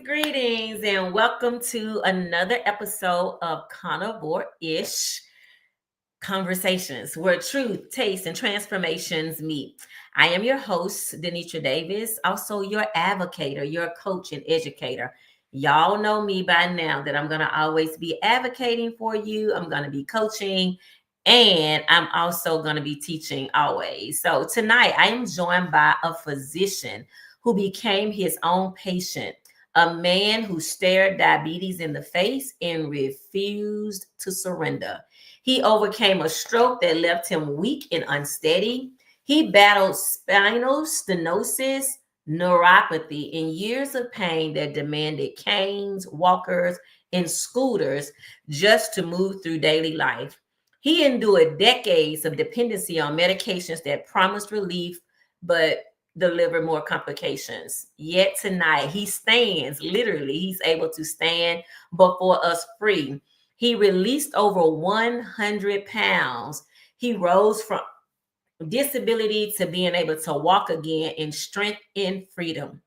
Greetings, and welcome to another episode of Carnivore-ish Conversations, where truth, taste, and transformations meet. I am your host, Denitra Davis, also your advocator, your coach, and educator. Y'all know me by now that I'm going to always be advocating for you. I'm going to be coaching, and I'm also going to be teaching always. So tonight, I am joined by a physician who became his own patient, a man who stared diabetes in the face and refused to surrender. He overcame a stroke that left him weak and unsteady. He battled spinal stenosis, neuropathy, and years of pain that demanded canes, walkers, and scooters just to move through daily life. He endured decades of dependency on medications that promised relief, but deliver more complications. Yet tonight, he stands, literally, he's able to stand before us free. He released over 100 pounds. He rose from disability to being able to walk again in strength and freedom.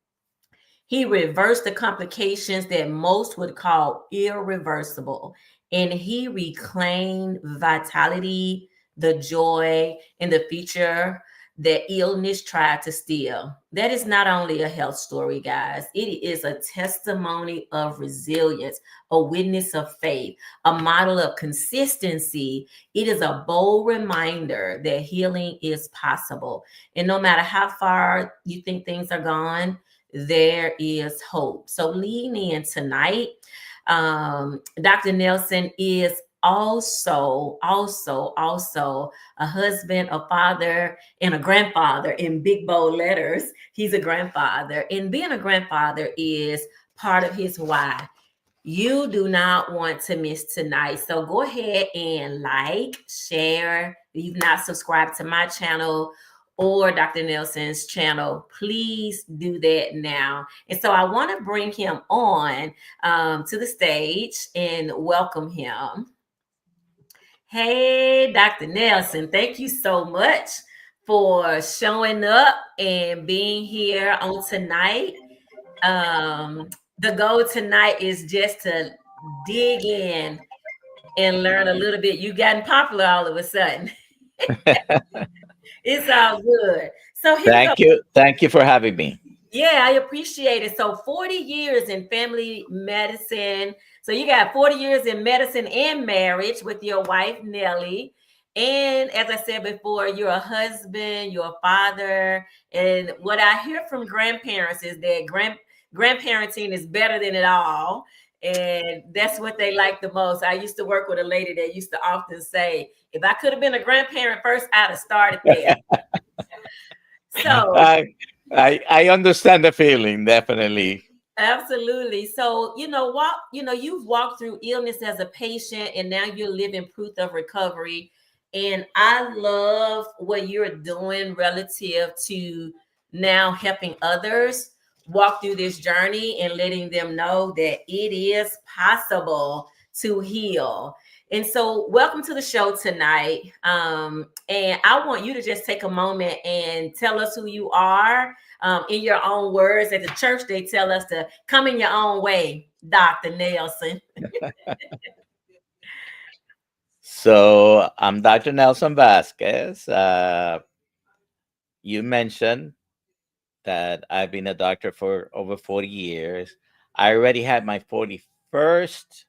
He reversed the complications that most would call irreversible, and he reclaimed vitality, the joy, and the future that illness tried to steal. That is not only a health story, guys, it is a testimony of resilience, a witness of faith, a model of consistency. It is a bold reminder that healing is possible. And no matter how far you think things are gone, there is hope. So lean in tonight. Dr. Nelson is also a husband, a father, and a grandfather in big bold letters. He's a grandfather, and being a grandfather is part of his why. You do not want to miss tonight. So go ahead and like, share. If you've not subscribed to my channel or Dr. Nelson's channel, please do that now. And so I want to bring him on to the stage and welcome him. Hey, Dr. Nelson, thank you so much for showing up and being here on tonight. The goal tonight is just to dig in and learn a little bit. You gotten popular all of a sudden. It's all good. So here we go. Thank you for having me. Yeah, I appreciate it. So 40 years in family medicine. So you got 40 years in medicine and marriage with your wife, Nellie. And as I said before, you're a husband, you're a father. And what I hear from grandparents is that grandparenting is better than it all. And that's what they like the most. I used to work with a lady that used to often say, if I could have been a grandparent first, I'd have started there. So I understand the feeling, definitely. absolutely. So, you've walked through illness as a patient and now you're living proof of recovery. And I love what you're doing relative to now helping others walk through this journey and letting them know that it is possible to heal. And so, welcome to the show tonight. And I want you to just take a moment and tell us who you are in your own words. At the church, they tell us to come in your own way, Dr. Nelson. So I'm Dr. Nelson Vazquez. You mentioned that I've been a doctor for over 40 years. I already had my 41st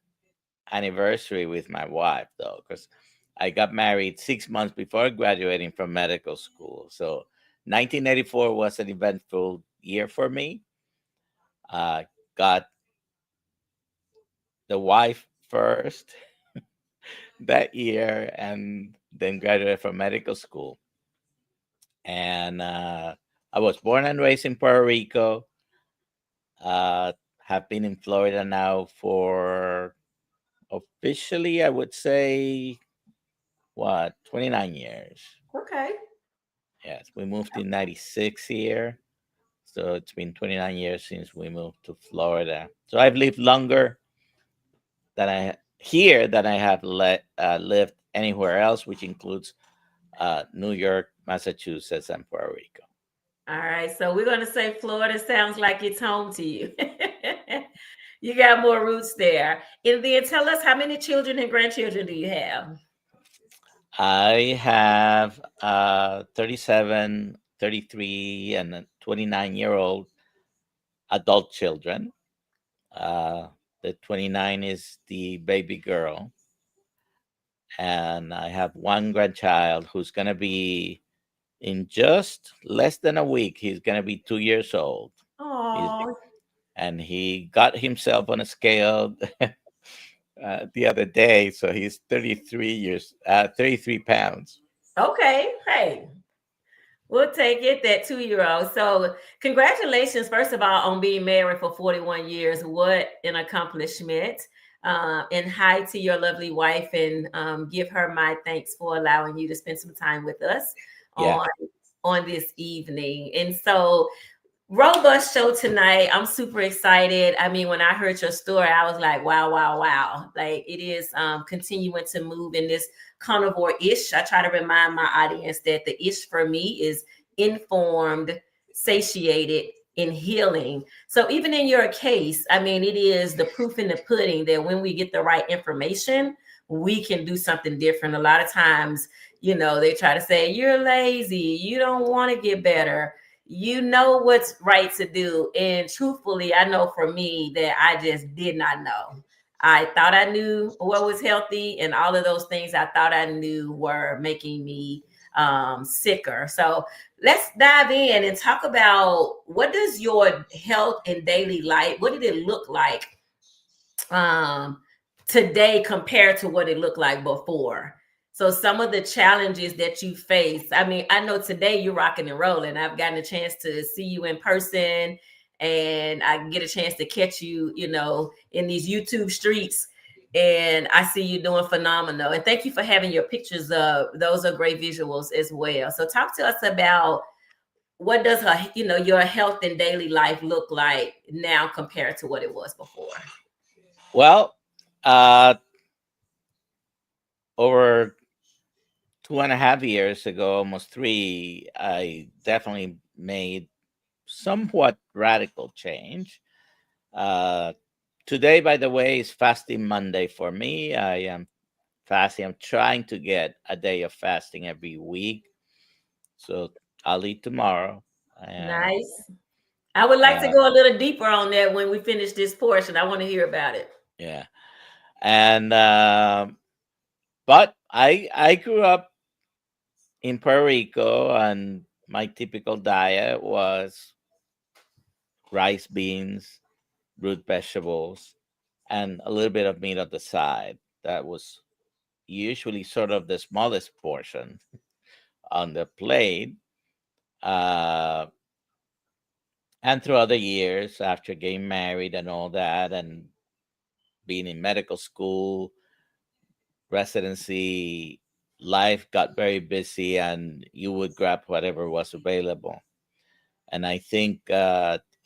anniversary with my wife, though, because I got married 6 months before graduating from medical school. So 1984 was an eventful year for me. Got the wife first that year and then graduated from medical school. And I was born and raised in Puerto Rico. Have been in Florida now for officially, I would say, 29 years. Okay. Yes, we moved in 96 here. So it's been 29 years since we moved to Florida. So I've lived longer than I have lived anywhere else, which includes New York, Massachusetts, and Puerto Rico. All right. So we're going to say Florida sounds like it's home to you. You got more roots there. And then tell us, how many children and grandchildren do you have? I have 37, 33, and a 29-year-old adult children. Uh, the 29 is the baby girl. And I have one grandchild who's going to be, in just less than a week, he's going to be 2 years old. He's, Oh, and he got himself on a scale the other day. So he's 33 pounds. okay. Hey, we'll take it, that 2 year old. So, congratulations, first of all, on being married for 41 years. What an accomplishment. And hi to your lovely wife, and give her my thanks for allowing you to spend some time with us Yeah. on this evening. And so, robust show tonight. I'm super excited. I mean, when I heard your story, I was like, wow, wow, wow. Like, it is continuing to move in this carnivore ish. I try to remind my audience that the ish for me is informed, satiated, and healing. So even in your case, I mean, it is the proof in the pudding that when we get the right information, we can do something different. A lot of times, they try to say, you're lazy, you don't want to get better, you know what's right to do. And truthfully, I know for me that I just did not know. I thought I knew what was healthy, and all of those things I thought I knew were making me sicker. So let's dive in and talk about, what does your health and daily life, what did it look like um, today compared to what it looked like before? So some of the challenges that you face. I mean, I know today you're rocking and rolling. I've gotten a chance to see you in person, and I get a chance to catch you, in these YouTube streets. And I see you doing phenomenal. And thank you for having your pictures up. Those are great visuals as well. So talk to us about, what does your health and daily life look like now compared to what it was before? Well, uh, over 2.5 years ago, almost three, I definitely made somewhat radical change. Uh, Today, by the way, is fasting Monday for me. I am fasting. I'm trying to get a day of fasting every week. So I'll eat tomorrow. And Nice. I would like to uh, go a little deeper on that when we finish this portion. I want to hear about it. yeah. And but I grew up in Puerto Rico, and my typical diet was rice, beans, root vegetables, and a little bit of meat on the side. That was usually sort of the smallest portion on the plate. Uh, and throughout the years, after getting married and all that, and being in medical school, residency, life got very busy, and you would grab whatever was available. And I think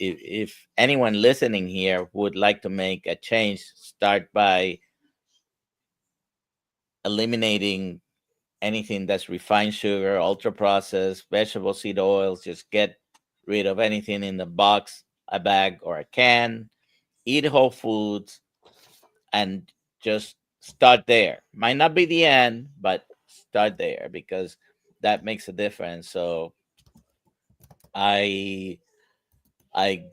if anyone listening here would like to make a change, start by eliminating anything that's refined sugar, ultra processed, vegetable seed oils. Just get rid of anything in the box, a bag, or a can. Eat whole foods, and just start there. Might not be the end, but start there, because that makes a difference. So I I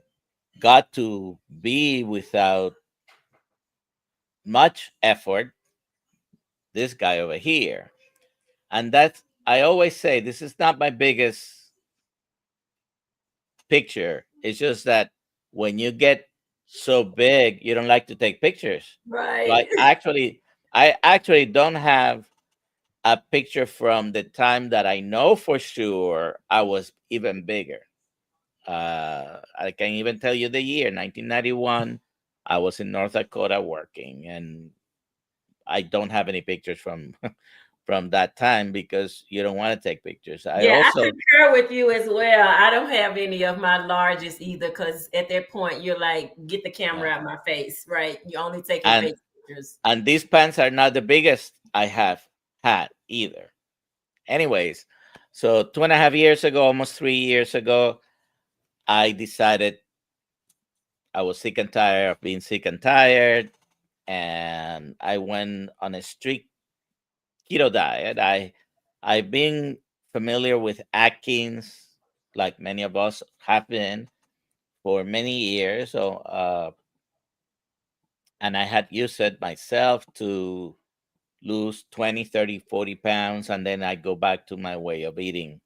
got to be, without much effort, this guy over here. And that's, I always say, this is not my biggest picture. It's just that when you get so big, you don't like to take pictures. So Right. I actually don't have a picture from the time that I know for sure I was even bigger. I can even tell you the year, 1991. I was in North Dakota working, and I don't have any pictures from from that time, because you don't want to take pictures. I Yeah, I also, concur with you as well. I don't have any of my largest either, because at that point you're like, get the camera yeah. out of my face, right? You're only taking and face pictures. and these pants are not the biggest I have had either. Anyways, so 2.5 years ago, almost 3 years ago, I decided I was sick and tired of being sick and tired, and I went on a strict keto diet. I've been familiar with Atkins, like many of us have been for many years. So, and I had used it myself to lose 20, 30, 40 pounds, and then I go back to my way of eating.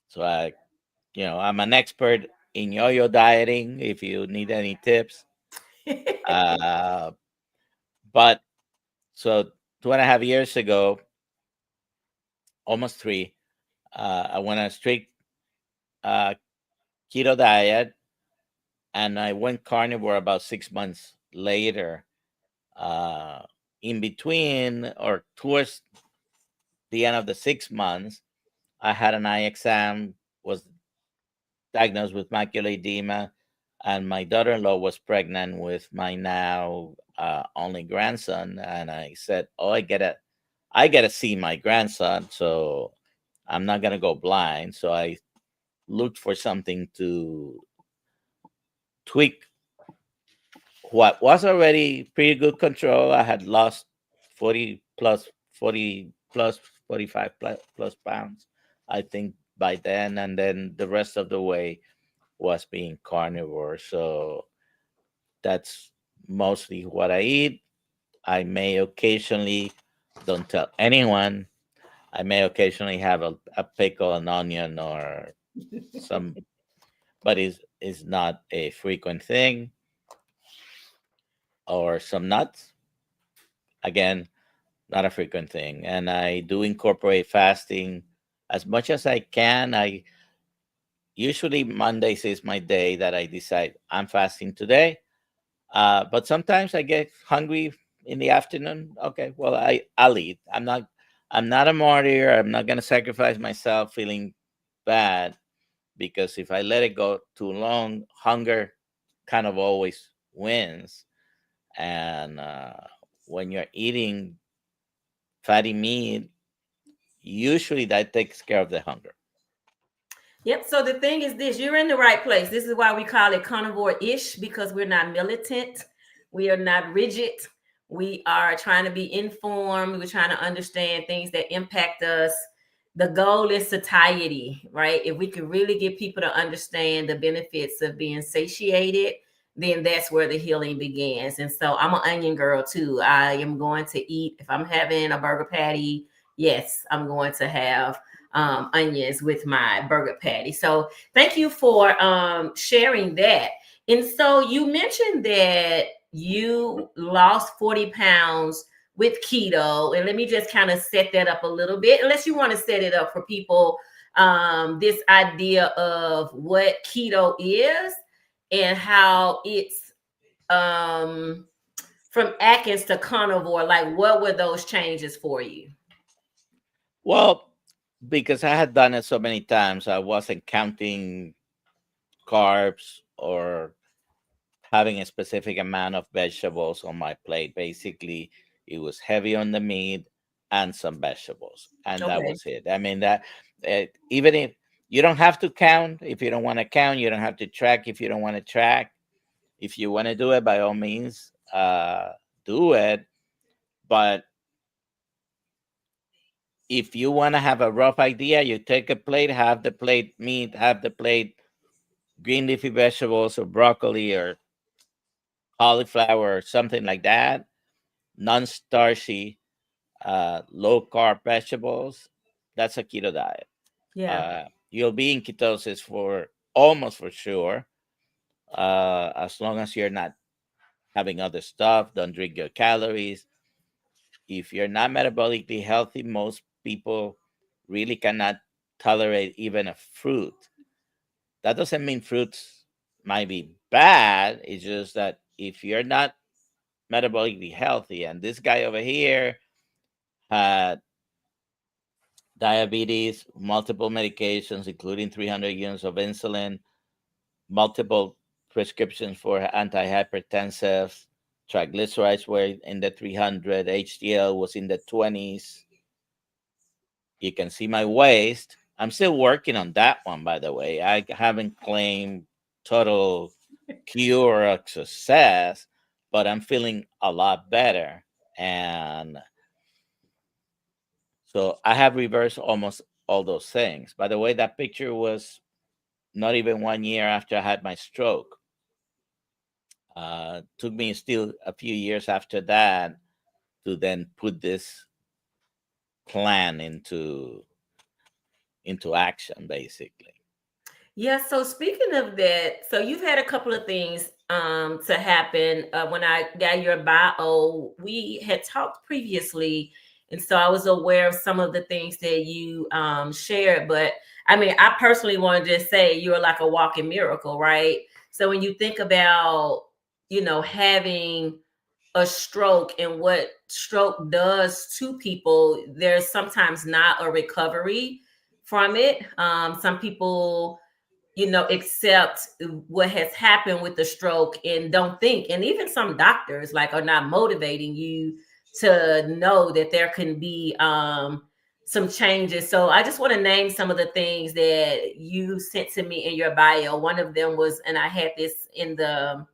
So I'm an expert in yo-yo dieting. If you need any tips, uh, but so 2.5 years ago, almost three, I went on a strict uh, keto diet, and I went carnivore about 6 months later. Uh, in between, or towards the end of the 6 months, I had an eye exam, was diagnosed with macular edema, and my daughter-in-law was pregnant with my now only grandson. And I said, "Oh, I gotta see my grandson, so I'm not gonna go blind." So I looked for something to tweak what was already pretty good control. I had lost 40 plus 45 plus pounds, I think, by then. And then the rest of the way was being carnivore. So that's mostly what I eat. I may occasionally, don't tell anyone, I may occasionally have a pickle, an onion, or some, but is not a frequent thing, or some nuts. Again, not a frequent thing. And I do incorporate fasting as much as I can. I usually Mondays is my day that I decide I'm fasting today. But sometimes I get hungry in the afternoon. Okay, well I'll eat. I'm not a martyr. I'm not gonna sacrifice myself feeling bad, because if I let it go too long, hunger kind of always wins. And when you're eating fatty meat, usually that takes care of the hunger. Yep. So the thing is this, you're in the right place. This is why we call it carnivore-ish, because we're not militant. We are not rigid. We are trying to be informed. We're trying to understand things that impact us. The goal is satiety, right? If we could really get people to understand the benefits of being satiated, then that's where the healing begins. And so I'm an onion girl too. I am going to eat, if I'm having a burger patty, yes, I'm going to have onions with my burger patty. So thank you for sharing that. And so you mentioned that you lost 40 pounds with keto. And let me just kind of set that up a little bit, unless you want to set it up for people, this idea of what keto is and how it's from Atkins to carnivore. Like, what were those changes for you? Well, because I had done it so many times, I wasn't counting carbs or having a specific amount of vegetables on my plate. Basically, it was heavy on the meat and some vegetables, and that Okay. was it. I mean, that even if you don't have to count, if you don't want to count, you don't have to track if you don't want to track. If you want to do it, by all means, do it. But if you want to have a rough idea, you take a plate, have the plate meat, have the plate green leafy vegetables or broccoli or cauliflower or something like that, non-starchy, low carb vegetables. That's a keto diet. Yeah. You'll be in ketosis for almost for sure, as long as you're not having other stuff. Don't drink your calories. If you're not metabolically healthy, most people really cannot tolerate even a fruit. That doesn't mean fruits might be bad. It's just that if you're not metabolically healthy, and this guy over here had diabetes, multiple medications, including 300 units of insulin, multiple prescriptions for antihypertensives, triglycerides were in the 300, HDL was in the 20s. You can see my waist. I'm still working on that one, by the way. I haven't claimed total. cure or success, but I'm feeling a lot better. And so I have reversed almost all those things. By the way, that picture was not even 1 year after I had my stroke. Took me still a few years after that to then put this plan into action, basically. Yeah, so speaking of that, so you've had a couple of things to happen. When I got your bio, we had talked previously, and so I was aware of some of the things that you shared. But I mean, I personally want to just say you're like a walking miracle, right? So when you think about, having a stroke and what stroke does to people, there's sometimes not a recovery from it. Some people accept what has happened with the stroke and don't think, and even some doctors like are not motivating you to know that there can be some changes. So I just want to name some of the things that you sent to me in your bio. One of them was, and I had this in the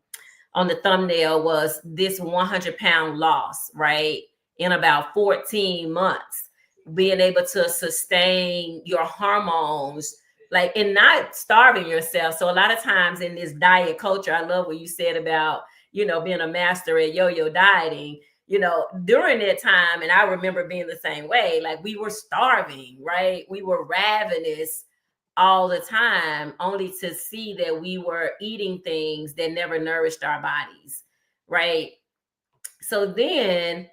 on the thumbnail, was this 100-pound loss, right? In about 14 months, being able to sustain your hormones, like, and not starving yourself. So a lot of times in this diet culture, I love what you said about, being a master at yo-yo dieting, during that time. And I remember being the same way, like we were starving, right? We were ravenous all the time, only to see that we were eating things that never nourished our bodies, right? So then,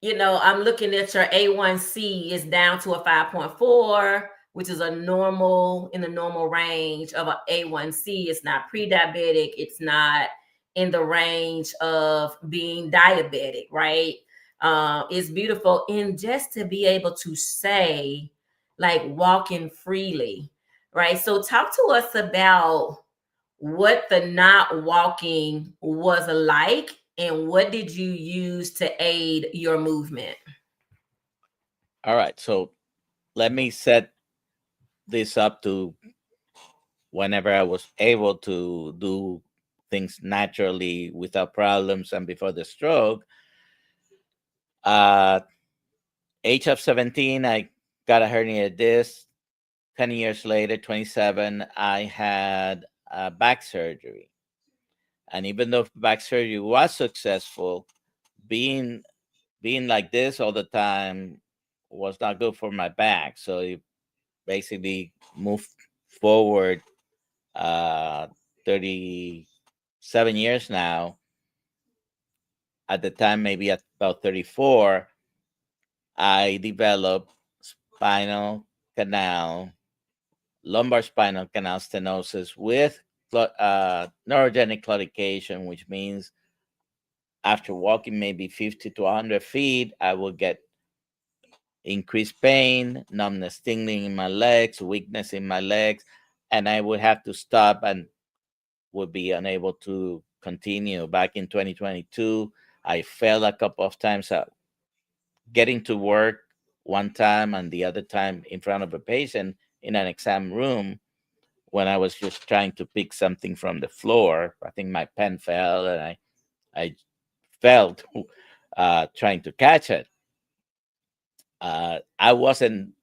I'm looking at your A1C is down to a 5.4, which is a normal, in the normal range of a A1C. It's not pre-diabetic. It's not in the range of being diabetic, right? It's beautiful. And just to be able to say, like, walking freely, right? So talk to us about what the not walking was like and what did you use to aid your movement. All right. So let me set this up to whenever I was able to do things naturally without problems and before the stroke. Uh, age of 17, I got a herniated disc. 10 years later, 27, I had back surgery. And even though back surgery was successful, being being like this all the time was not good for my back. So it basically moved forward uh, 37 years now. At the time, maybe at about 34, I developed spinal canal, lumbar spinal canal stenosis with neurogenic claudication, which means after walking maybe 50 to 100 feet, I will get increased pain, numbness, tingling in my legs, weakness in my legs, and I would have to stop and would be unable to continue. Back in 2022, I fell a couple of times getting to work, one time and the other time in front of a patient in an exam room when I was just trying to pick something from the floor. I think my pen fell and I felt trying to catch it. I wasn't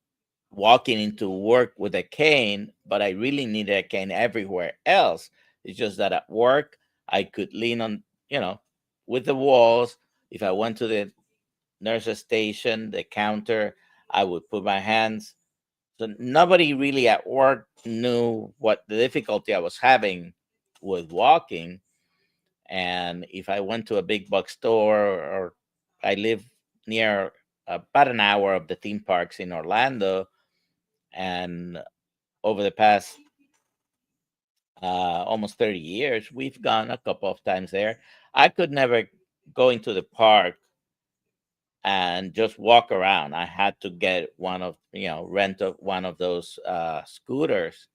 walking into work with a cane, but I really needed a cane everywhere else. It's just that at work, I could lean on, with the walls. If I went to the nurse's station, the counter, I would put my hands. So nobody really at work knew what the difficulty I was having with walking. And if I went to a big box store, or I live near about an hour of the theme parks in Orlando, and over the past almost 30 years, we've gone a couple of times there. I could never go into the park and just walk around. I had to get rent one of those scooters.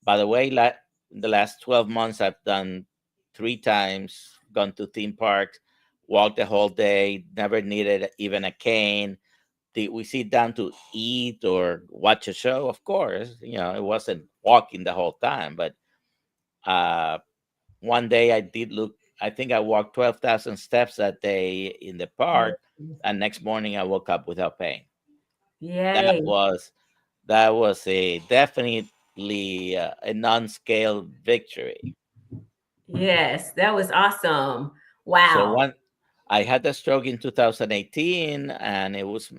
By the way, in the last 12 months, I've done 3 times, gone to theme parks, walked the whole day, never needed even a cane. Did we sit down to eat or watch a show? Of course, it wasn't walking the whole time, but uh, one day I did look. I think I walked 12,000 steps that day in the Mm. park, and next morning I woke up without pain. That Yay. was that was a definitely a non-scale victory. Yes, that was awesome. So Wow. one, I had the stroke in 2018, and it was,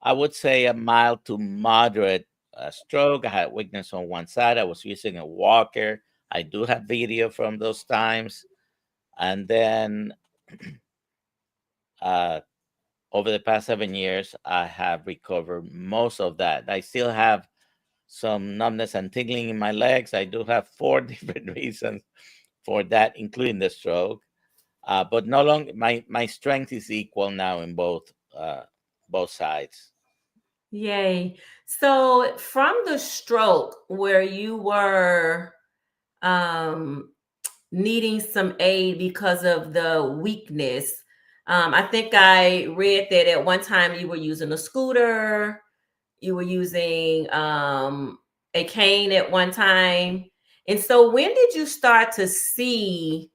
I would say, a mild to moderate stroke. I had weakness on one side. I was using a walker. I do have video from those times. And then uh, over the past 7 years, I have recovered most of that. I still have some numbness and tingling in my legs. I do have four different reasons for that, including the stroke. But no longer my strength is equal now in both sides. Yay. So from the stroke where you were um needing some aid because of the weakness, I think I read that at one time you were using a scooter, you were using a cane at one time. And so when did you start to see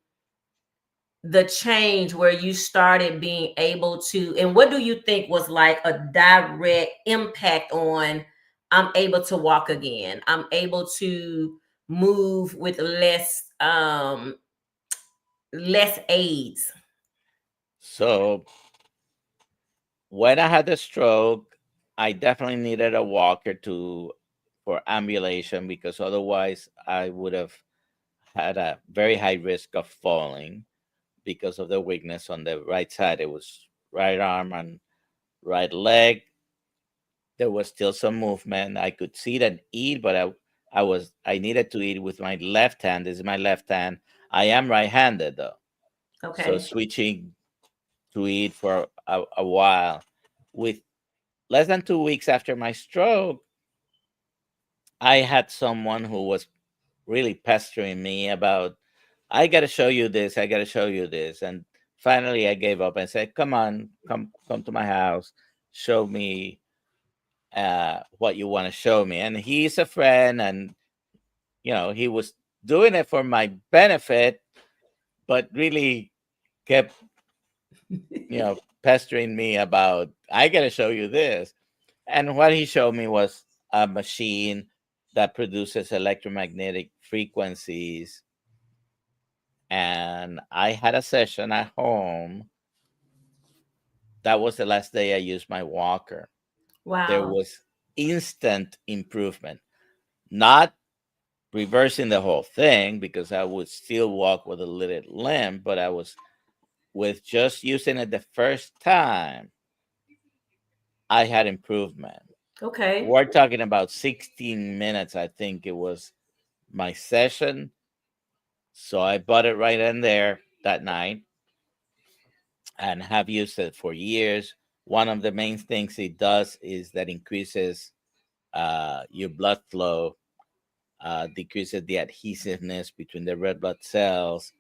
the change where you started being able to, and what do you think was like a direct impact on, I'm able to walk again, I'm able to move with less aids? So when I had the stroke, I definitely needed a walker to for ambulation, because otherwise I would have had a very high risk of falling because of the weakness on the right side. It was right arm and right leg. There was still some movement. I could sit and eat, but I needed to eat with my left hand. This is my left hand. I am right-handed though. So Okay. switching to eat for a while. With less than 2 weeks after my stroke, I had someone who was really pestering me about, I got to show you this, I got to show you this. And finally I gave up and said, come on, come to my house, show me what you want to show me. And he's a friend, and he was doing it for my benefit, but really kept pestering me about, I got to show you this. And what he showed me was a machine that produces electromagnetic frequencies. And I had a session at home. That was the last day I used my walker. There Wow. was instant improvement. Not reversing the whole thing, because I would still walk with a little limp, but I was, with just using it the first time, I had improvement. Okay. We're talking about 16 minutes, I think it was my session. So I bought it right in there that night and have used it for years. One of the main things it does is that increases your blood flow, decreases the adhesiveness between the red blood cells,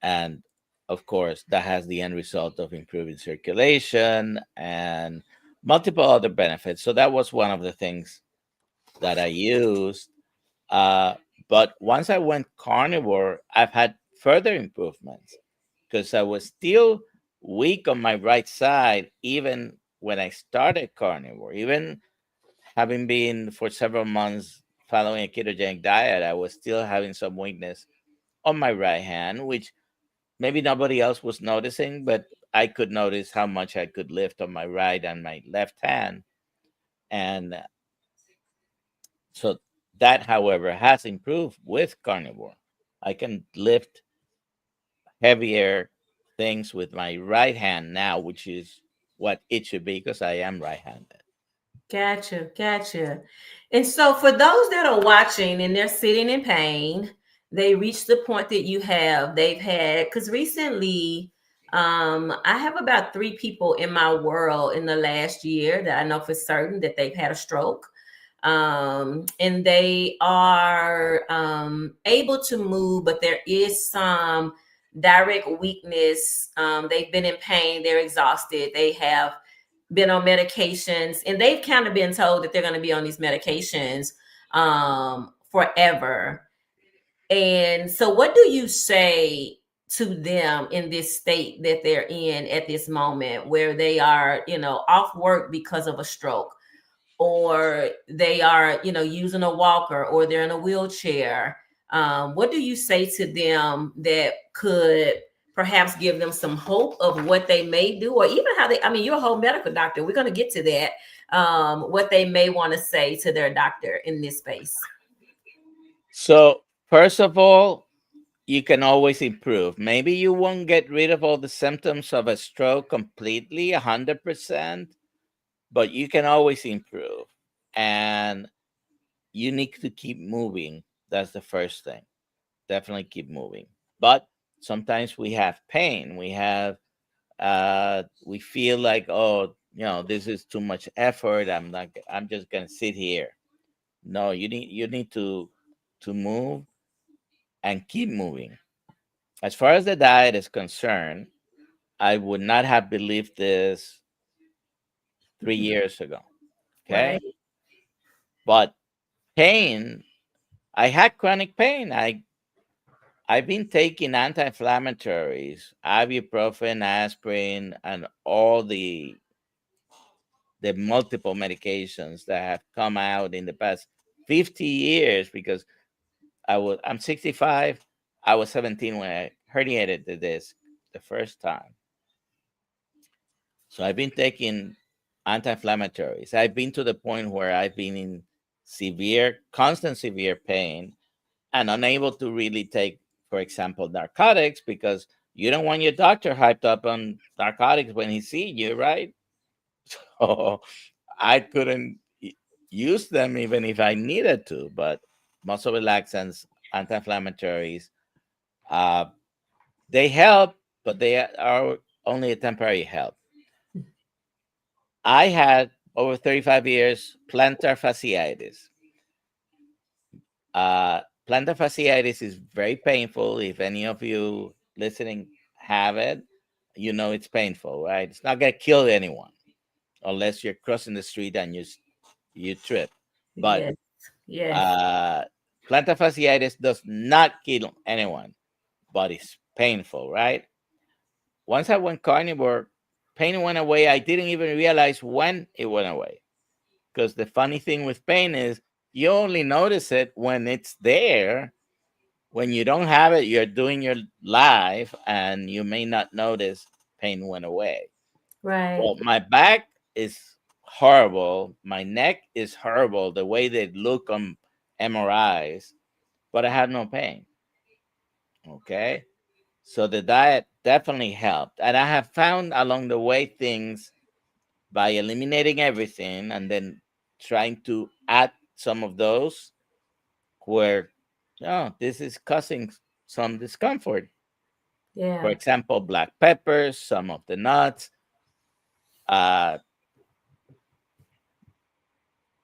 and of course that has the end result of improving circulation and multiple other benefits. So that was one of the things that I used. uh, but once I went carnivore, I've had further improvements, because I was still weak on my right side even when I started carnivore. Even having been for several months following a ketogenic diet, I was still having some weakness on my right hand, which maybe nobody else was noticing, but I could notice how much I could lift on my right and my left hand. And so that, however, has improved with carnivore. I can lift heavier things with my right hand now, which is what it should be, because I am right handed. Gotcha, gotcha. And so for those that are watching and they're sitting in pain, they reach the point that they've had, because recently, I have about 3 people in my world in the last year that I know for certain that they've had a stroke. And they are able to move, but there is some direct weakness. They've been in pain, they're exhausted, they have been on medications, and they've kind of been told that they're going to be on these medications forever. And so, what do you say to them in this state that they're in at this moment, where they are, off work because of a stroke, or they are, using a walker, or they're in a wheelchair? What do you say to them that could perhaps give them some hope of what they may do, or even how they? I mean, you're a whole medical doctor. We're going to get to that. What they may want to say to their doctor in this space. So, first of all, you can always improve. Maybe you won't get rid of all the symptoms of a stroke completely, 100%, but you can always improve. And you need to keep moving. That's the first thing. Definitely keep moving. But sometimes we have pain. We feel like, oh, this is too much effort. I'm just gonna sit here. No, you need to move and keep moving. As far as the diet is concerned, I would not have believed this 3 years ago. Okay. Right. But pain, I had chronic pain. I've been taking anti-inflammatories, ibuprofen, aspirin, and all the multiple medications that have come out in the past 50 years because I'm 65. I was 17 when I herniated the disc the first time. So I've been taking anti-inflammatories. I've been to the point where I've been in constant severe pain and unable to really take, for example, narcotics because you don't want your doctor hyped up on narcotics when he sees you, right? So I couldn't use them even if I needed to, but muscle relaxants, anti-inflammatories, uh, they help, but they are only a temporary help. I had over 35 years plantar fasciitis. Plantar fasciitis is very painful. If any of you listening have it, you know it's painful, right? It's not going to kill anyone unless you're crossing the street and you trip. But Yes. Yes. uh, plantar fasciitis does not kill anyone, but it's painful, right? Once I went carnivore, pain went away. I didn't even realize when it went away. Because the funny thing with pain is you only notice it when it's there. When you don't have it, you're doing your life and you may not notice pain went away. Right. Well, my back is horrible. My neck is horrible, the way they look on MRIs, but I had no pain. Okay. So the diet definitely helped. And I have found along the way things by eliminating everything and then trying to add some of those where, oh, this is causing some discomfort. For Yeah. example, black peppers, some of the nuts. Uh,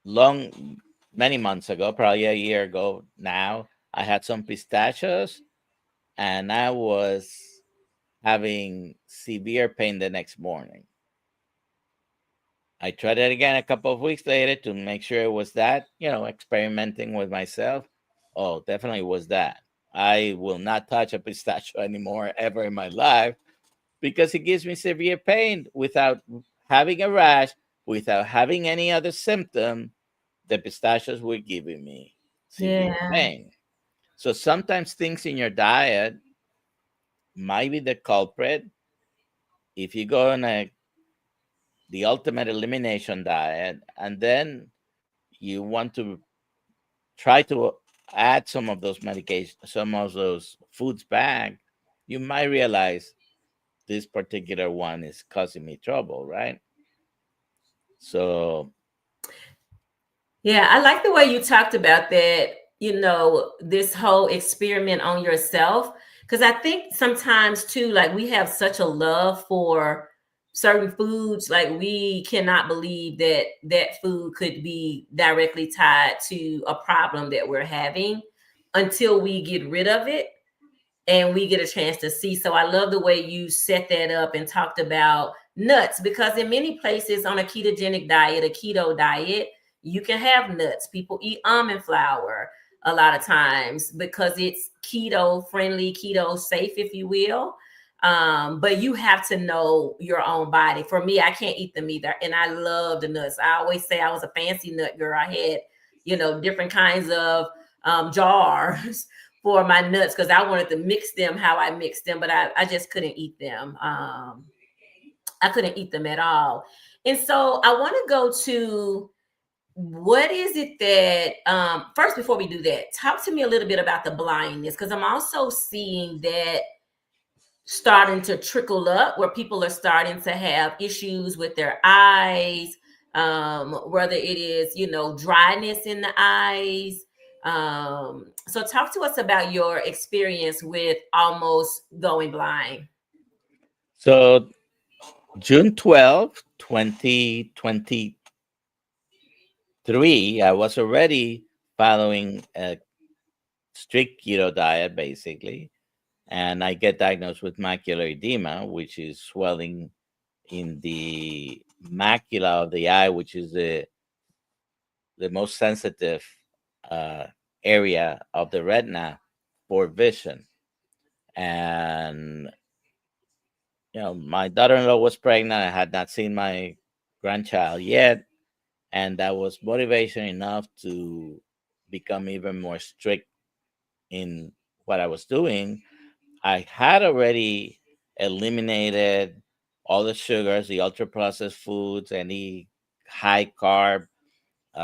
long, many months ago, probably a year ago now, I had some pistachios and I was having severe pain the next morning. I tried it again a couple of weeks later to make sure it was that, experimenting with myself. Oh, definitely was that. I will not touch a pistachio anymore ever in my life because it gives me severe pain without having a rash, without having any other symptom. The pistachios were giving me severe Yeah. pain. So sometimes things in your diet might be the culprit. If you go on the ultimate elimination diet and then you want to try to add some of those medications, some of those foods back, you might realize this particular one is causing me trouble, right? So, Yeah, I like the way you talked about that, this whole experiment on yourself. Because I think sometimes too, like we have such a love for certain foods, like we cannot believe that that food could be directly tied to a problem that we're having until we get rid of it and we get a chance to see. So I love the way you set that up and talked about nuts, because in many places on a ketogenic diet, a keto diet, you can have nuts. People eat almond flour. a lot of times because it's keto friendly, keto safe, if you will. But you have to know your own body. For me, I can't eat them either. And I love the nuts. I always say I was a fancy nut girl. I had, different kinds of jars for my nuts because I wanted to mix them how I mixed them, but I just couldn't eat them. I couldn't eat them at all. And so I want to go to what is it that first before we do that, talk to me a little bit about the blindness because I'm also seeing that starting to trickle up where people are starting to have issues with their eyes, whether it is, dryness in the eyes. So talk to us about your experience with almost going blind. So June 12, 2023, I was already following a strict keto diet, basically. And I get diagnosed with macular edema, which is swelling in the macula of the eye, which is the most sensitive uh, area of the retina for vision. And my daughter-in-law was pregnant. I had not seen my grandchild yet, and that was motivation enough to become even more strict in what I was doing. I had already eliminated all the sugars, the ultra processed foods, any high carb,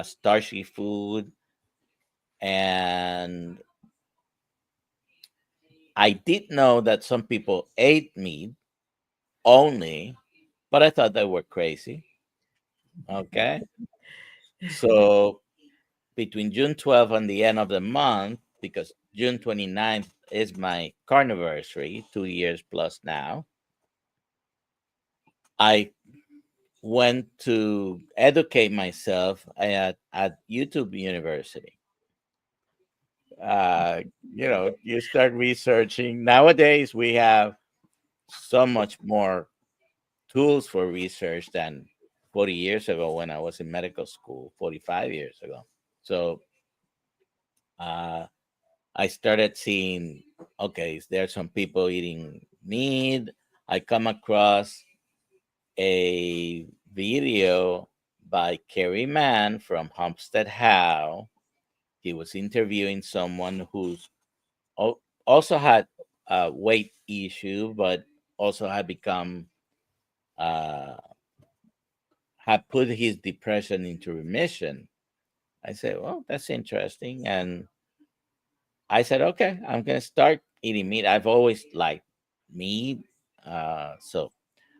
starchy food, and I did know that some people ate meat only, but I thought they were crazy. Okay. So between June 12th and the end of the month, because June 29th is my carniversary, 2 years plus now, I went to educate myself at YouTube University. Uh, you start researching. Nowadays, we have so much more tools for research than 40 years ago when I was in medical school, 45 years ago. So uh, I started seeing, okay, there are some people eating meat. I come across a video by Kerry Mann from Homestead How. He was interviewing someone who's also had a weight issue, but also had become uh, had put his depression into remission. I said, well, that's interesting, and I said, okay, I'm gonna start eating meat. I've always liked meat, so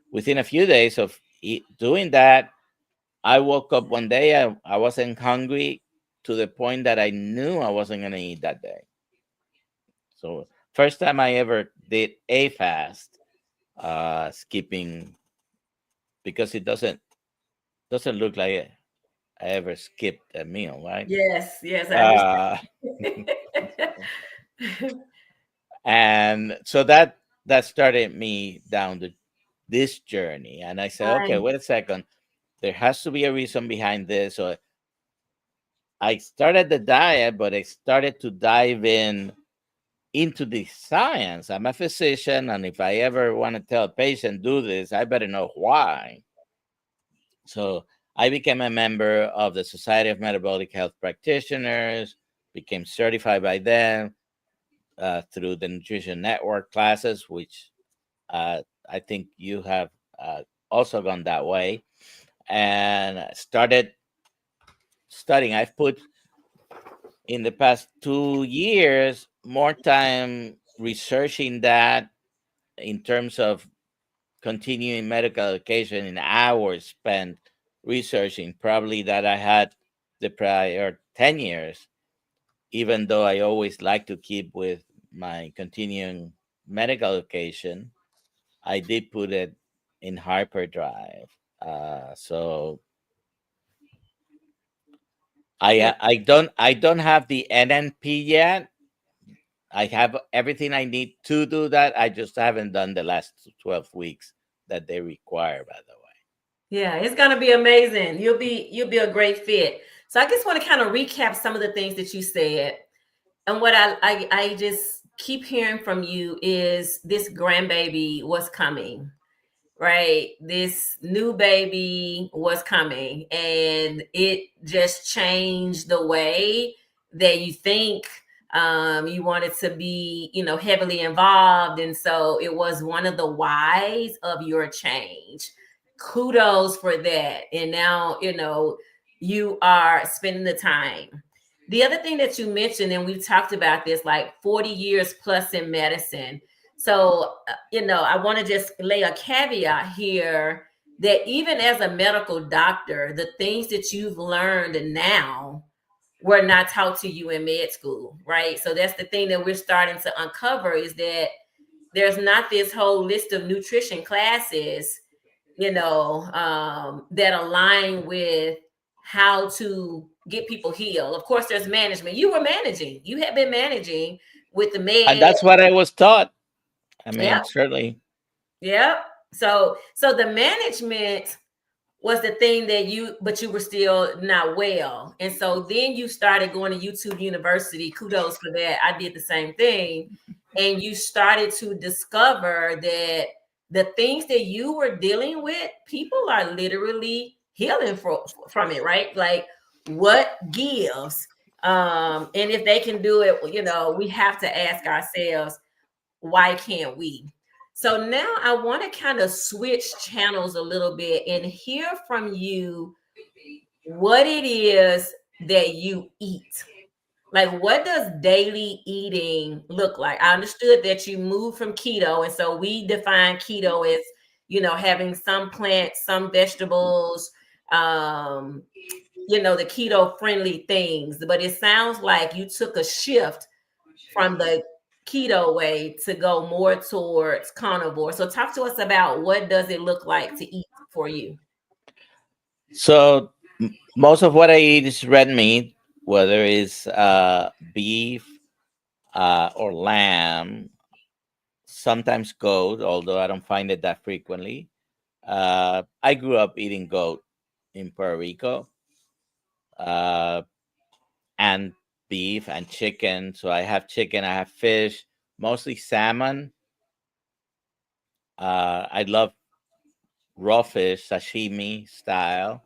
within a few days of doing that, I woke up one day. I wasn't hungry to the point that I knew I wasn't gonna eat that day. So first time I ever did a fast, skipping because it doesn't look like I ever skipped a meal, right? Yes, yes, I Uh, understand. and so that started me down this journey. And I said, okay, Right. wait a second. There has to be a reason behind this. So I started the diet, but I started to dive into the science. I'm a physician, and if I ever want to tell a patient do this, I better know why. So I became a member of the Society of Metabolic Health Practitioners, became certified by them through the Nutrition Network classes, which I think you have also gone that way, and started studying. I've put in the past 2 years more time researching that in terms of continuing medical education in hours spent researching, probably that I had the prior 10 years, even though I always like to keep with my continuing medical education. I did put it in hyperdrive. So Yeah. I don't have the NNP yet. I have everything I need to do that. I just haven't done the last 12 weeks that they require, by the way. Yeah, it's gonna be amazing. You'll be a great fit. So I just want to kind of recap some of the things that you said. And what I just keep hearing from you is this grandbaby was coming, right? This new baby was coming, and it just changed the way that you think. You wanted to be, heavily involved. And so it was one of the whys of your change. Kudos for that. And now, you are spending the time. The other thing that you mentioned, and we've talked about this, like 40 years plus in medicine. So, I want to just lay a caveat here that even as a medical doctor, the things that you've learned now were not taught to you in med school, right? So that's the thing that we're starting to uncover, is that there's not this whole list of nutrition classes, that align with how to get people healed. Of course, there's management. You have been managing with the And med. that's what I was taught. I Yep. mean, certainly. Yep. So the management was the thing that but you were still not well. And so then you started going to YouTube University. Kudos for that. I did the same thing. And you started to discover that the things that you were dealing with, people are literally healing from it, right? Like, what gives? And if they can do it, we have to ask ourselves, why can't we? So now I want to kind of switch channels a little bit and hear from you what it is that you eat. Like, what does daily eating look like? I understood that you moved from keto. And so we define keto as, having some plants, some vegetables, um, the keto friendly things. But it sounds like you took a shift from the keto way to go more towards carnivore. So talk to us about what does it look like to eat for you? So most of what I eat is red meat, whether it's beef or lamb, sometimes goat, although I don't find it that frequently. I grew up eating goat in Puerto Rico, uh, and beef and chicken. So I have chicken, I have fish, mostly salmon. I love raw fish, sashimi style.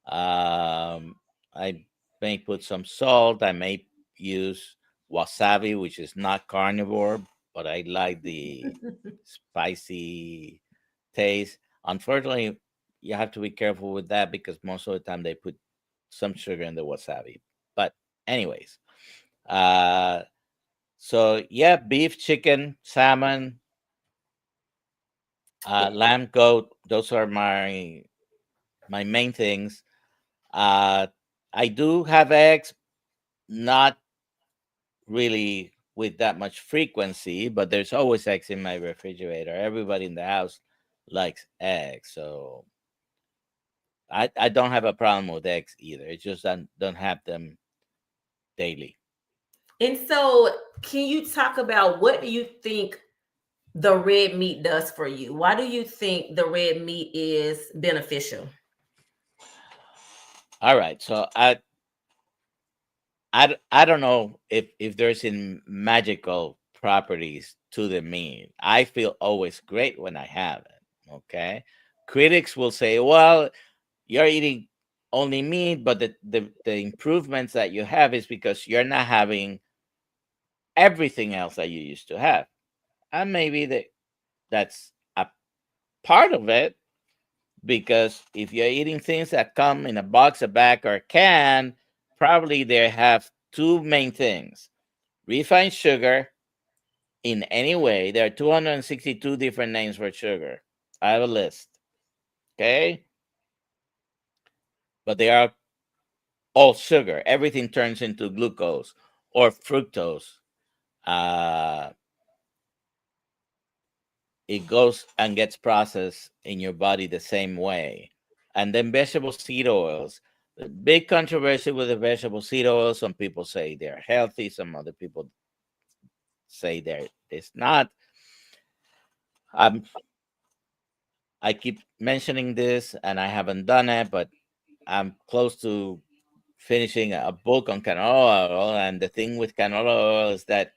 I may put some salt. I may use wasabi, which is not carnivore, but I like the spicy taste. Unfortunately, you have to be careful with that because most of the time they put some sugar in the wasabi. But anyways, uh, so yeah, beef, chicken, salmon, lamb, goat. Those are my main things. Uh, I do have eggs, not really with that much frequency, but there's always eggs in my refrigerator. Everybody in the house likes eggs, so I don't have a problem with eggs either. It's just I don't have them daily. And so can you talk about what do you think the red meat does for you? Why do you think the red meat is beneficial? All right, so I don't know if there's in magical properties to the meat. I feel always great when I have it. Okay, critics will say, well, you're eating only meat, but the improvements that you have is because you're not having everything else that you used to have. And maybe that's a part of it, because if you're eating things that come in a box, a bag, or a can, probably they have two main things: refined sugar. In any way, there are 262 different names for sugar. I have a list. Okay, but they are all sugar. Everything turns into glucose or fructose. Uh, it goes and gets processed in your body the same way. And then vegetable seed oils. The big controversy with the vegetable seed oils. Some people say they're healthy. Some other people say it's not. Um, I keep mentioning this, and I haven't done it, but I'm close to finishing a book on canola oil, and the thing with canola oil is that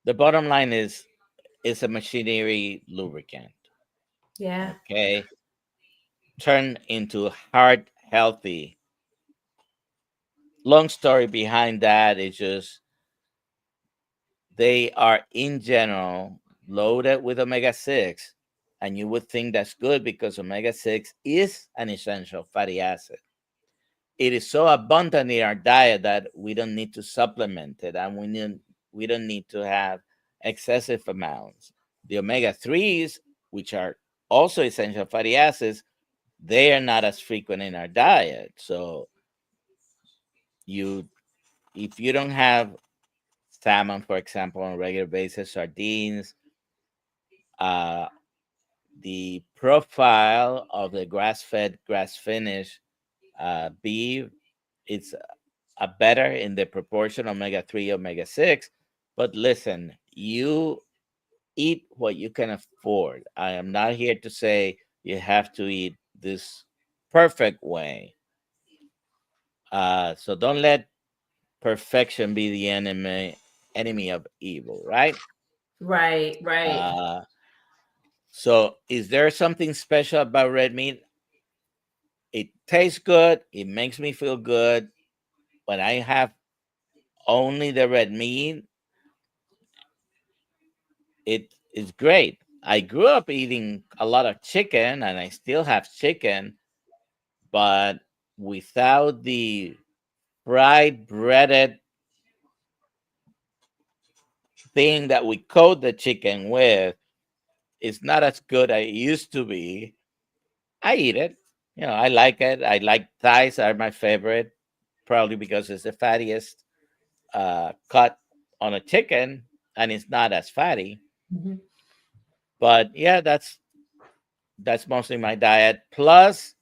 the bottom line is it's a machinery lubricant. Yeah. Okay, turn into heart healthy. Long story behind that is just they are in general loaded with omega 6, and you would think that's good because omega 6 is an essential fatty acid. It is so abundant in our diet that we don't need to supplement it, and we don't need to have excessive amounts. The omega 3s, which are also essential fatty acids, they are not as frequent in our diet. So you if you don't have salmon, for example, on a regular basis, sardines, uh, the profile of the grass-fed, grass-finished beef, it's better in the proportion omega 3, omega 6. But listen, you eat what you can afford. I am not here to say you have to eat this perfect way. So don't let perfection be the enemy of evil, right? Right, right. Uh, so is there something special about red meat? It tastes good. It makes me feel good. When I have only the red meat, it is great. I grew up eating a lot of chicken and I still have chicken, but without the fried breaded thing that we coat the chicken with, it's not as good as it used to be. I eat it. I like it. I like thighs are my favorite, probably because it's the fattiest cut on a chicken and it's not as fatty. Mhm. But yeah, that's mostly my diet. Plus,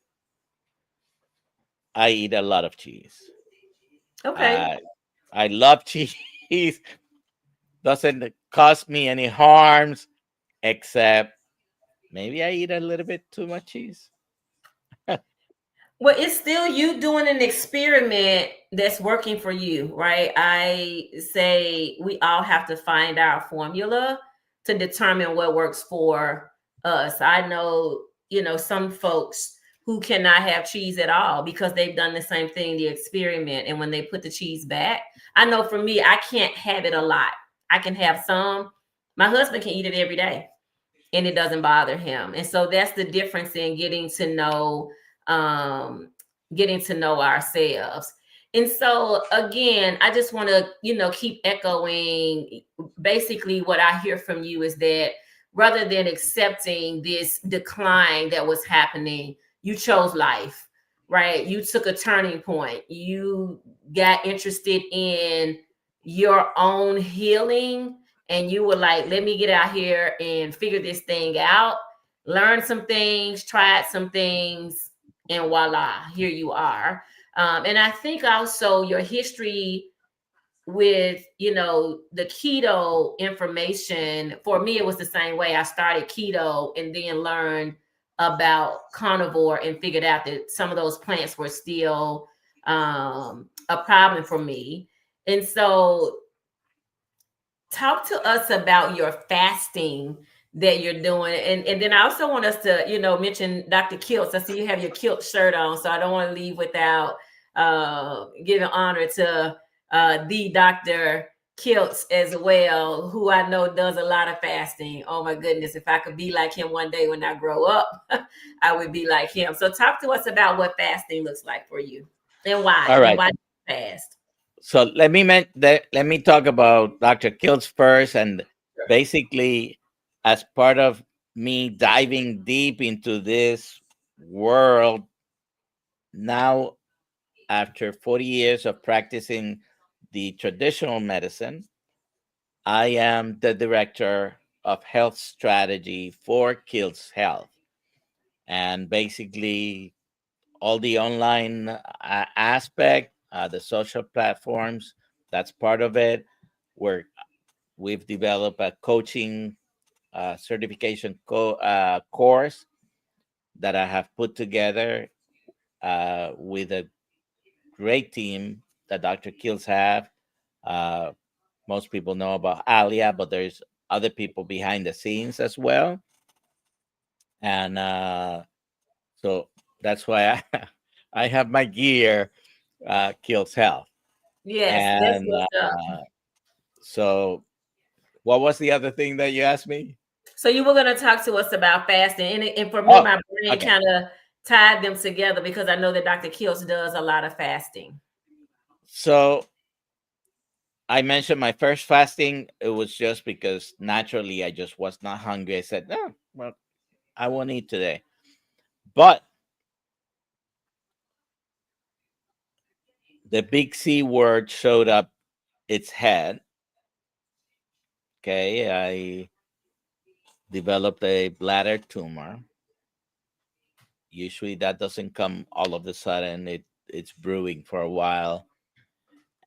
I eat a lot of cheese. Okay. I I love cheese. Doesn't cause me any harms, except maybe I eat a little bit too much cheese. Well, it's still you doing an experiment that's working for you, right? I say we all have to find our formula to determine what works for us. I know, some folks who cannot have cheese at all because they've done the same thing, the experiment. And when they put the cheese back, I know for me, I can't have it a lot. I can have some. My husband can eat it every day and it doesn't bother him. And so that's the difference in um getting to know ourselves. And so again, I just want to, keep echoing basically what I hear from you is that rather than accepting this decline that was happening, you chose life, right? You took a turning point. You got interested in your own healing and you were like, let me get out here and figure this thing out, learn some things, try some things, and voila, here you are. And I think also your history with, the keto information, for me, it was the same way. I started keto and then learned about carnivore and figured out that some of those plants were still a problem for me. And so talk to us about your fasting that you're doing. And then I also want us to, mention Dr. Kiltz. I see you have your kilt shirt on, so I don't want to leave without giving honor to the Dr. Kiltz as well, who I know does a lot of fasting. Oh my goodness, if I could be like him one day when I grow up, I would be like him. So talk to us about what fasting looks like for you and All and right. why you fast. So let me talk about Dr. Kiltz first, and basically, as part of me diving deep into this world now, after 40 years of practicing the traditional medicine, I am the director of health strategy for Kiltz Health, and basically all the online aspect, the social platforms. That's part of it. Where we've developed a coaching certification course that I have put together with a great team that Dr. Kills have. Uh, most people know about Alia, but there's other people behind the scenes as well. And so that's why I have my gear, Kills Health. Yes, that's And what's up. so, what was the other thing that you asked me? So you were going to talk to us about fasting, and for me, Oh, my brain okay. kind of tied them together because I know that Dr. Kills does a lot of fasting. So I mentioned my first fasting. It was just because naturally I just was not hungry. I said, no, well, I won't eat today. But the big C word showed up its head. Okay. I developed a bladder tumor. Usually that doesn't come all of a sudden. It's brewing for a while.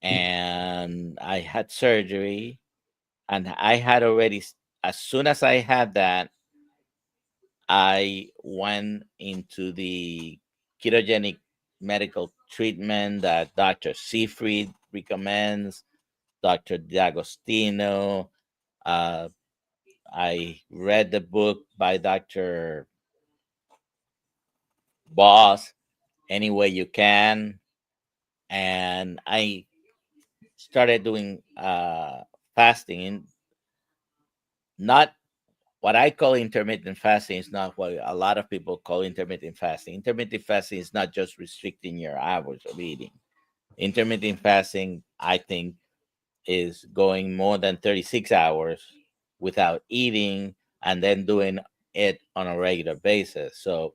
And I had surgery, and I had already, as soon as I had that, I went into the ketogenic medical treatment that Dr. Seafried recommends, Dr. D'Agostino. Uh, I read the book by Dr. Boss, Any Way You Can, and I started doing fasting. And not what I call intermittent fasting is not what a lot of people call intermittent fasting. Intermittent fasting is not just restricting your hours of eating. Intermittent fasting, I think, is going more than 36 hours without eating and then doing it on a regular basis. So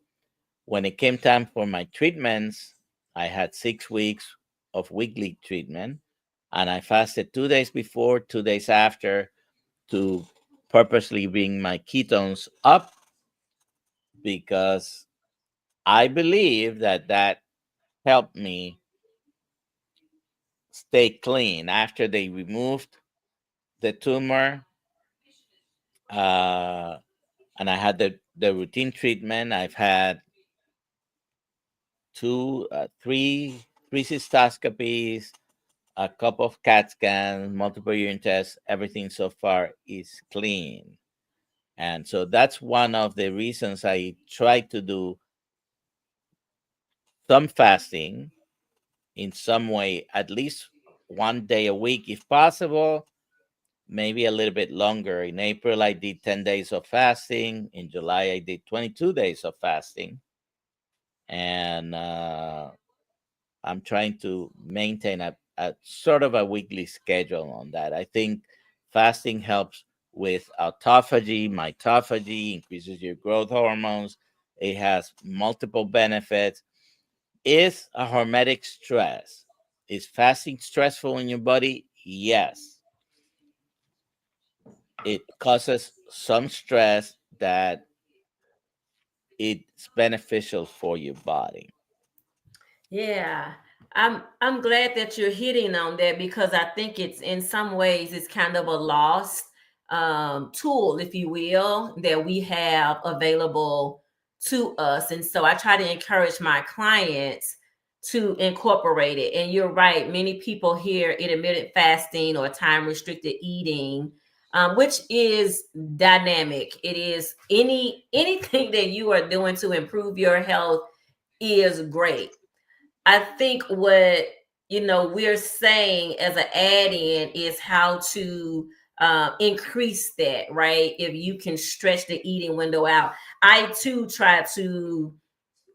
when it came time for my treatments, I had 6 weeks of weekly treatment, and I fasted 2 days before, 2 days after, to purposely bring my ketones up, because I believe that that helped me stay clean after they removed the tumor. Uh, and I had the routine treatment. I've had three cystoscopies, a couple of CAT scans, multiple urine tests. Everything so far is clean. And so that's one of the reasons I try to do some fasting in some way, at least one day a week if possible, maybe a little bit longer. In April, I did 10 days of fasting. In July, I did 22 days of fasting. And I'm trying to maintain a sort of a weekly schedule on that. I think fasting helps with autophagy, mitophagy, increases your growth hormones. It has multiple benefits. Is a hormetic stress. Is fasting stressful in your body? Yes. It causes some stress that it's beneficial for your body. Yeah. I'm glad that you're hitting on that because I think it's in some ways it's kind of a lost tool, if you will, that we have available to us. And so I try to encourage my clients to incorporate it. And you're right, many people hear intermittent fasting or time restricted eating, which is dynamic. It is anything that you are doing to improve your health is great. I think what we're saying as an add-in is how to increase that, right? If you can stretch the eating window out. I too try to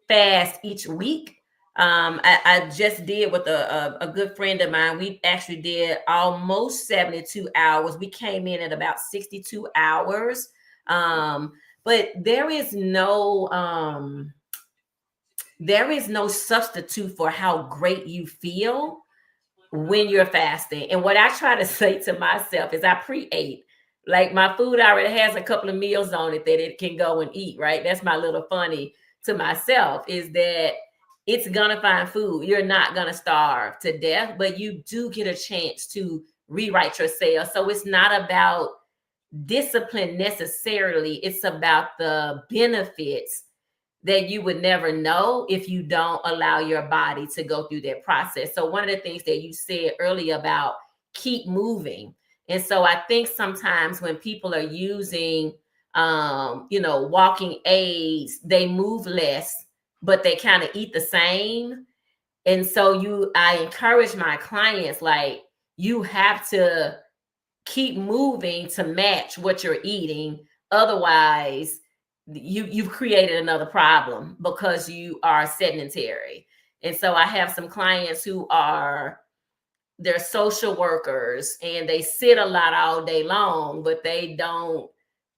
fast each week. I just did with a good friend of mine. We actually did almost 72 hours. We came in at about 62 hours. But there is no substitute for how great you feel when you're fasting. And what I try to say to myself is I pre-ate. Like my food already has a couple of meals on it that it can go and eat, right? That's my little funny to myself is that it's gonna find food. You're not gonna starve to death, but you do get a chance to rewrite yourself. So it's not about discipline necessarily, it's about the benefits that you would never know if you don't allow your body to go through that process. So one of the things that you said earlier about keep moving. And so I think sometimes when people are using walking aids, they move less, but they kind of eat the same. And so I encourage my clients, like, you have to keep moving to match what you're eating. Otherwise, you've created another problem because you are sedentary. And so I have some clients who are, they're social workers and they sit a lot all day long, but they don't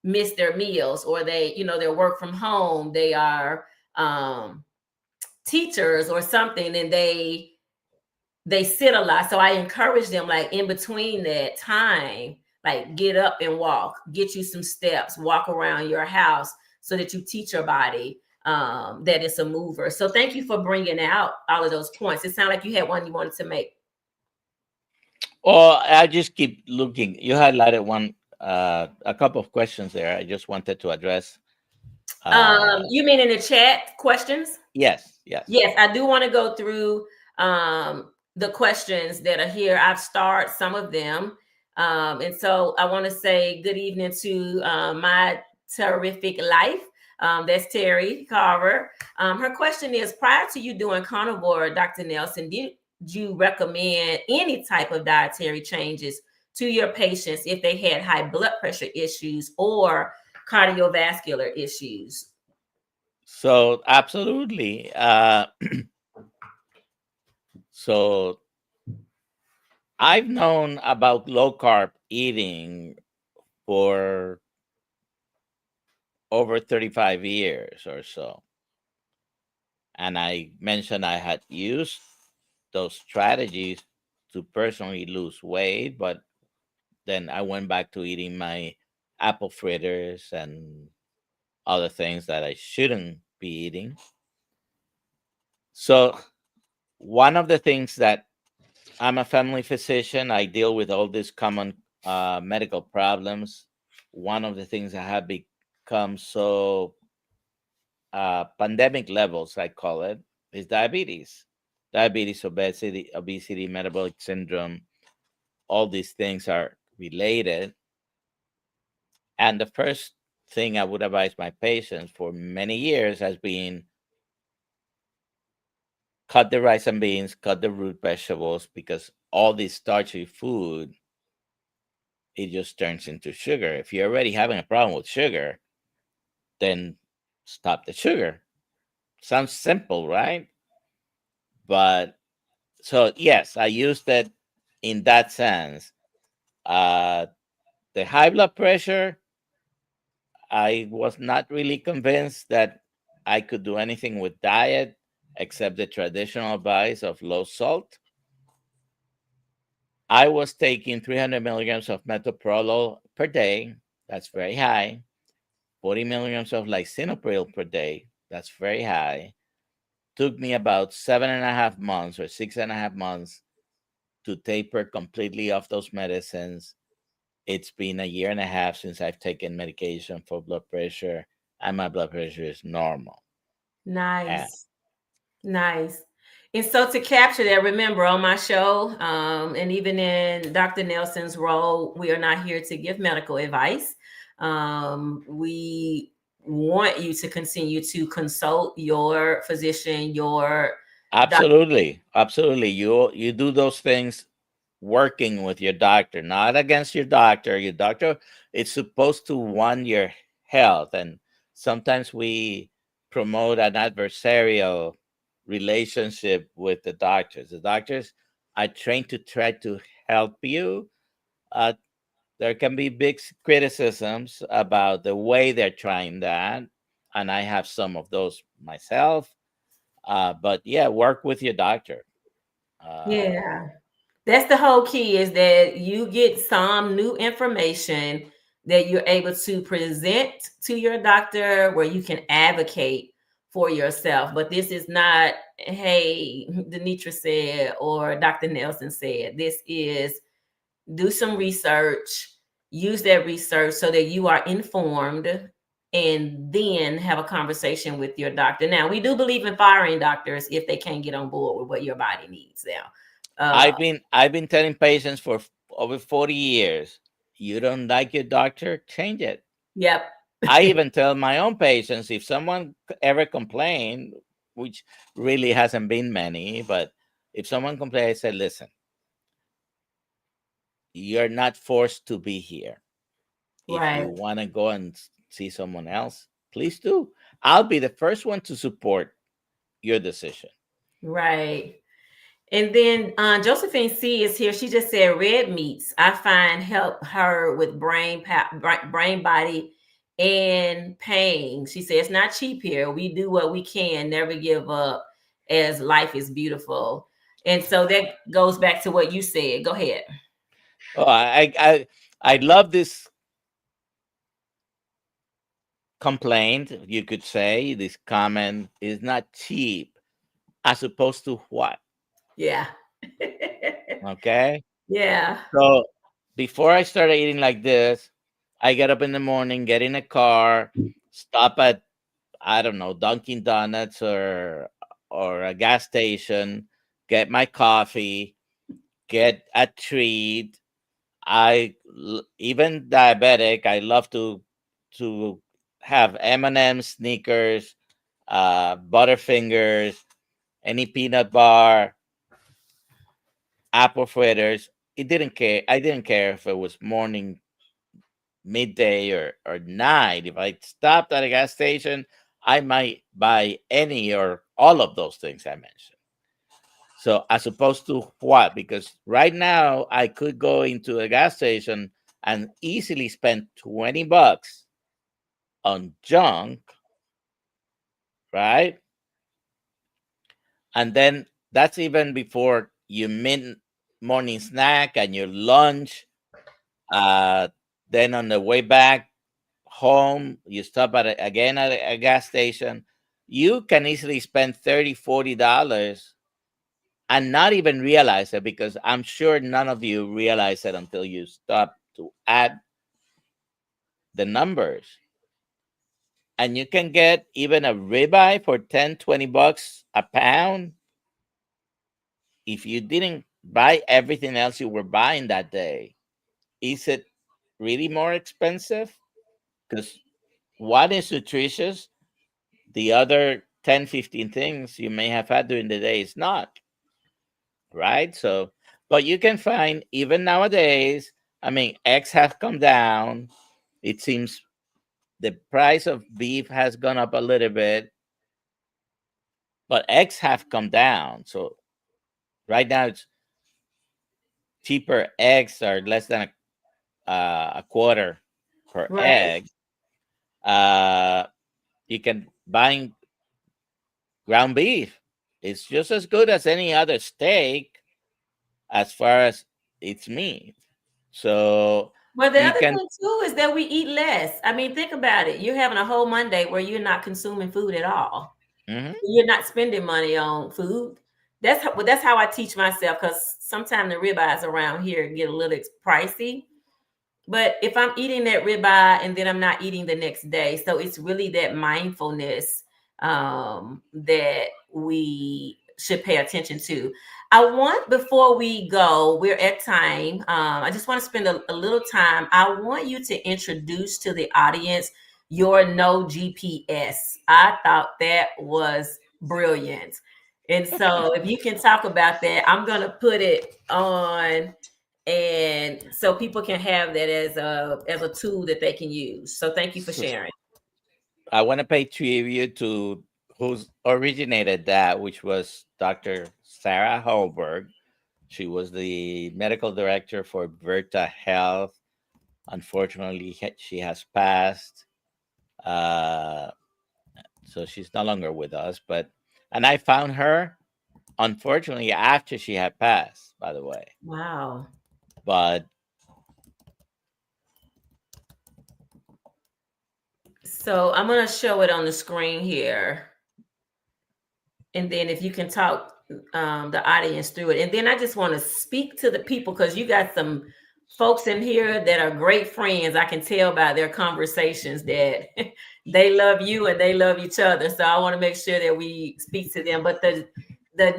miss their meals, or they work from home. They are teachers or something, and they sit a lot. So I encourage them, like, in between that time, like, get up and walk, get you some steps, walk around your house so that you teach your body that it's a mover. So thank you for bringing out all of those points. It sounded like you had one you wanted to make. Well, I just keep looking. You highlighted one, a couple of questions there. I just wanted to address. You mean in the chat questions? Yes, yes. Yes, I do want to go through the questions that are here. I've starred some of them. And so I want to say good evening to my terrific life. That's Terry Carver. Her question is, prior to you doing carnivore, Dr. Nelson, did you recommend any type of dietary changes to your patients if they had high blood pressure issues or cardiovascular issues? So absolutely. So I've known about low carb eating for over 35 years or so. And I mentioned I had used those strategies to personally lose weight, but then I went back to eating my apple fritters and other things that I shouldn't be eating. So, one of the things that I'm a family physician, I deal with all these common medical problems. One of the things that have become so pandemic levels, I call it, is diabetes. Diabetes, obesity, metabolic syndrome, all these things are related. And the first thing I would advise my patients for many years has been cut the rice and beans, cut the root vegetables, because all this starchy food, it just turns into sugar. If you're already having a problem with sugar, then stop the sugar. Sounds simple, right? But so yes, I used it in that sense. Uh, the high blood pressure, I was not really convinced that I could do anything with diet except the traditional advice of low salt. I was taking 300 milligrams of metoprolol per day. That's very high. 40 milligrams of lisinopril per day. That's very high. Took me about 7.5 months or 6.5 months to taper completely off those medicines. It's been a year and a half since I've taken medication for blood pressure, and my blood pressure is normal. And Nice. Nice. And so to capture that, remember, on my show, and even in Dr. Nelson's role, we are not here to give medical advice. We want you to continue to consult your physician, your doctor. absolutely, absolutely, you do those things working with your doctor, not against your doctor. Your doctor is supposed to want your health, and sometimes we promote an adversarial relationship with the doctors. The doctors are trained to try to help you. Uh, there can be big criticisms about the way they're trying that, and I have some of those myself. But yeah, work with your doctor. Uh, Yeah. That's the whole key, is that you get some new information that you're able to present to your doctor where you can advocate for yourself. But this is not, hey, Denitra said or Dr. Nelson said. This is, do some research, use that research so that you are informed and then have a conversation with your doctor. Now, we do believe in firing doctors if they can't get on board with what your body needs now. I've been telling patients for over 40 years, you don't like your doctor, change it. Yep. I even tell my own patients, if someone ever complain, which really hasn't been many, but if someone complains, I say, listen, you're not forced to be here. If you Right. want to go and see someone else, please do. I'll be the first one to support your decision. Right. And then Josephine C is here. She just said red meats I find help her with brain body and pain. She says it's not cheap here. We do what we can, never give up, as life is beautiful. And so that goes back to what you said. Go ahead. Oh, I love this complaint. You could say this comment is not cheap, as opposed to what? Yeah. Okay. Yeah. So before I started eating like this, I get up in the morning, get in a car, stop at, I don't know, Dunkin' Donuts or a gas station, get my coffee, get a treat. Even diabetic, I love to have M&M, Snickers, Butterfingers, any peanut bar, apple fritters. It didn't care. I didn't care if it was morning, midday, or night. If I stopped at a gas station, I might buy any or all of those things I mentioned. So as opposed to what? Because right now I could go into a gas station and easily spend $20 on junk, right? And then that's even before you morning snack and your lunch. Uh, then on the way back home, you stop again at a gas station. You can easily spend $30, $40 and not even realize it, because I'm sure none of you realize it until you stop to add the numbers. And you can get even a ribeye for 10, $20 a pound if you didn't buy everything else you were buying that day. Is it really more expensive? Because one is nutritious, the other 10, 15 things you may have had during the day is not, right? So, but you can find even nowadays, I mean, eggs have come down. It seems the price of beef has gone up a little bit, but eggs have come down. So right now it's cheaper. Eggs are less than a quarter per Right. egg. Uh, you can buy ground beef. It's just as good as any other steak as far as it's meat. So Well, the you other can. thing too is that we eat less. I mean, think about it. You're having a whole Monday where you're not consuming food at all. Mhm. You're not spending money on food. That's how I teach myself, because sometimes the ribeyes around here get a little pricey. But if I'm eating that ribeye and then I'm not eating the next day, so it's really that mindfulness that we should pay attention to. I want, before we go, we're at time. I just want to spend a little time. I want you to introduce to the audience your no GPS. I thought that was brilliant. And so if you can talk about that, I'm going to put it on, and so people can have that as a tool that they can use. So thank you for So sharing. I want to pay tribute to who's originated that, which was Dr. Sarah Holberg. She was the medical director for Verta Health. Unfortunately, she has passed. Uh, so she's no longer with us. And I found her, unfortunately, after she had passed, by the way. Wow. But So I'm going to show it on the screen here, and then if you can talk the audience through it, and then I just want to speak to the people, because you got some folks in here that are great friends. I can tell by their conversations that they love you and they love each other. So I want to make sure that we speak to them. But the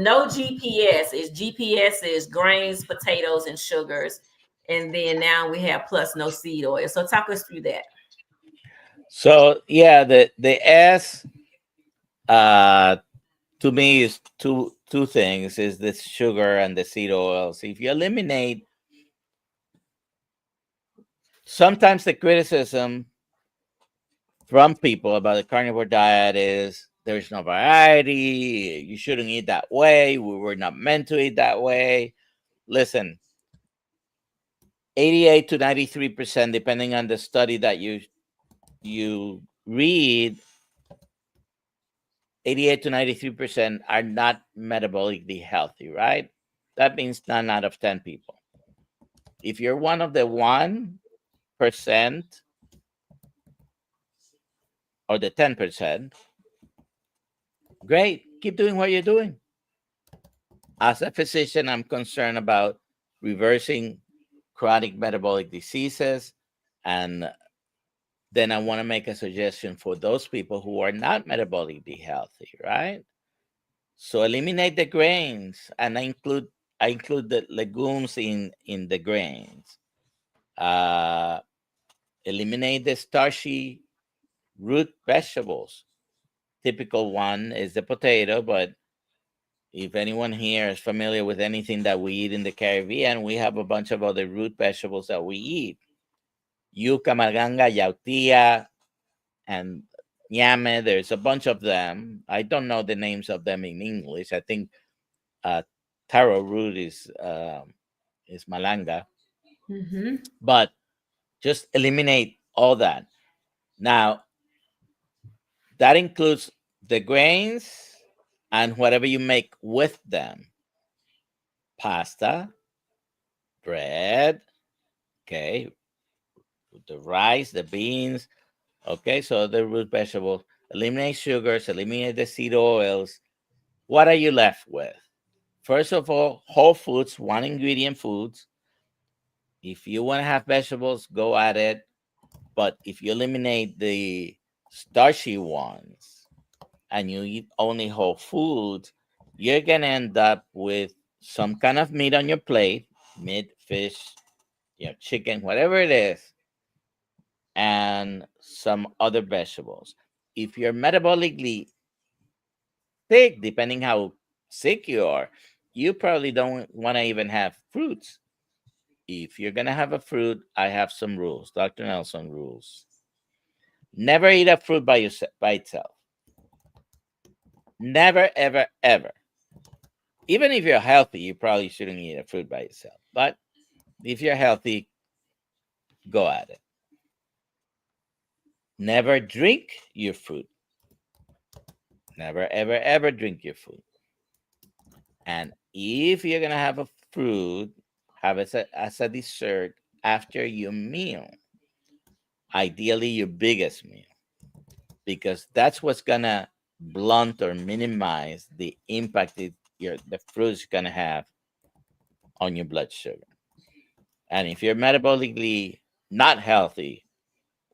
no GPS is grains, potatoes, and sugars. And then now we have plus no seed oil. So talk us through that. So yeah, the S uh to me is two things, is the sugar and the seed oils. If you eliminate, sometimes the criticism from people about the carnivore diet is there's no variety, you shouldn't eat that way, we were not meant to eat that way. Listen, 88 to 93%, depending on the study that you read, 88 to 93% are not metabolically healthy, right? That means 9 out of 10 people. If you're one of the 1% or the 10%, great, keep doing what you're doing. As a physician, I'm concerned about reversing chronic metabolic diseases. And then I want to make a suggestion for those people who are not metabolically healthy, right? So eliminate the grains, and I include the legumes in the grains. Uh, Eliminate the starchy root vegetables. Typical one is the potato, but if anyone here is familiar with anything that we eat in the Caribbean, we have a bunch of other root vegetables that we eat. Yuca, malanga, yautía, and ñame. There's a bunch of them. I don't know the names of them in English. I think uh, taro root is malanga, Mm-hmm. but just eliminate all that. Now, that includes the grains and whatever you make with them: pasta, bread, okay, the rice, the beans, okay, so the root vegetables. Eliminate sugars, eliminate the seed oils. What are you left with? First of all, whole foods, one ingredient foods. If you want to have vegetables, go at it. But if you eliminate the starchy ones and you eat only whole foods, you're going to end up with some kind of meat on your plate: meat, fish, chicken, whatever it is, and some other vegetables. If you're metabolically sick, depending how sick you are, you probably don't want to even have fruits. If you're going to have a fruit, I have some rules. Dr. Nelson rules. Never eat a fruit by itself. Never, ever, ever. Even if you're healthy, you probably shouldn't eat a fruit by itself. But if you're healthy, go at it. Never drink your fruit. Never, ever, ever drink your fruit. And if you're going to have a fruit, have it as a dessert after your meal. Ideally, your biggest meal, because that's what's going to blunt or minimize the impact the fruit is going to have on your blood sugar. And if you're metabolically not healthy,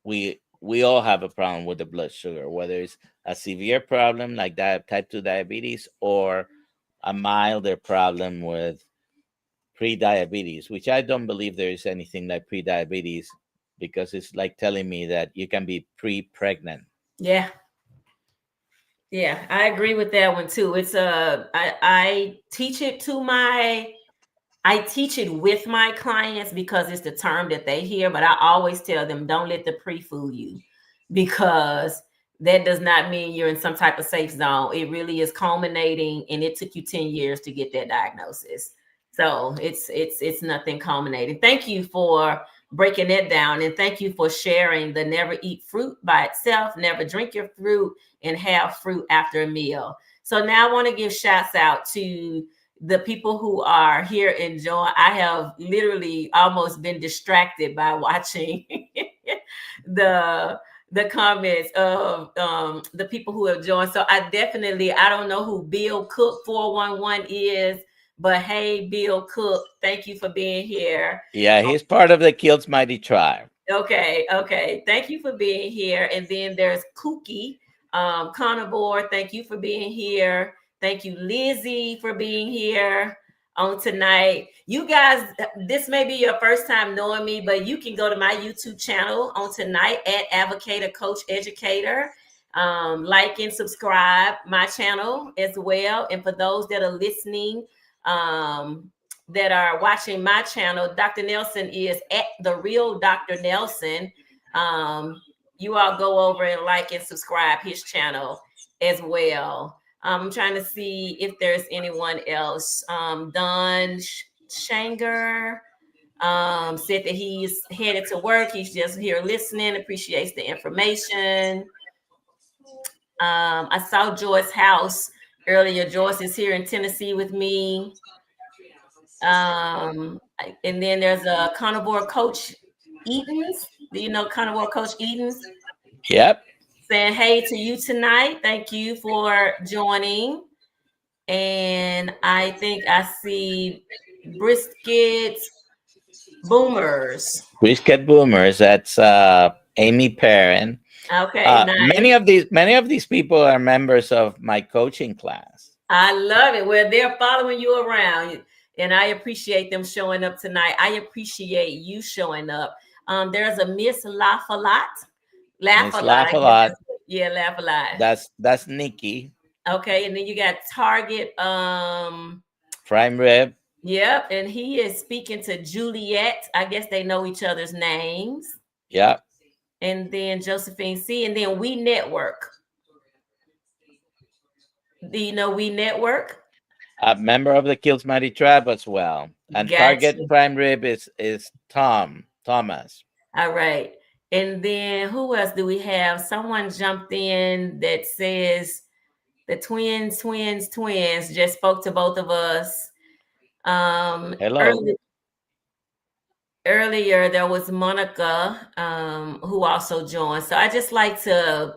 we all have a problem with the blood sugar, whether it's a severe problem like that type 2 diabetes, or a milder problem with pre-diabetes, which I don't believe there is anything like pre-diabetes, because it's like telling me that you can be pre-pregnant. Yeah. Yeah, I agree with that one too. I teach it to my I teach it with my clients because it's the term that they hear, but I always tell them don't let the pre fool you, because that does not mean you're in some type of safe zone. It really is culminating, and it took you 10 years to get that diagnosis. So it's nothing culminating. Thank you for breaking that down, and thank you for sharing the never eat fruit by itself, never drink your fruit, and have fruit after a meal. So now I want to give shouts out to the people who are here enjoying. I have literally almost been distracted by watching the the comments of the people who have joined. So I don't know who Bill Cook 411 is, But hey, Bill Cook, thank you for being here. Yeah, he's part of the Kills Mighty tribe. Okay, okay. Thank you for being here. And then there's Kookie, Carnivore. Thank you for being here. Thank you, Lizzie, for being here on tonight. You guys, this may be your first time knowing me, but you can go to my YouTube channel on tonight at Advocator Coach Educator. Like and subscribe my channel as well. And for those that are listening, um, that are watching my channel, Dr. Nelson is at the real Dr. Nelson. Um, you all go over and like and subscribe his channel as well. I'm trying to see if there's anyone else. Don Shanger said that he's headed to work. He's just here listening, appreciates the information. I saw Joyce House earlier. Joyce is here in Tennessee with me. And then there's a Carnivore Coach Edens. Do you know Carnivore Coach Edens? Yep. Saying hey to you tonight. Thank you for joining. And I think I see Brisket Boomers. Brisket Boomers. That's Amy Perrin. Okay, nice. Many of these people are members of my coaching class. I love it. Well, they're following you around, and I appreciate them showing up tonight. I appreciate you showing up. There's a Miss Laugh a Lot. Laugh Miss a lot. Laugh I a guess Lot. that's yeah, laugh a lot. That's Nikki. Okay, and then you got Target. Prime Rib. Yep, and he is speaking to Juliet. I guess they know each other's names. Yep. And then Josephine C. And then We Network. Do you know We Network? A member of the Kills Mighty tribe as well. And Target Gotcha. Prime Rib is Thomas. All right. And then who else do we have? Someone jumped in that says the twins just spoke to both of us. Hello. Earlier there was Monica who also joined. So I just like to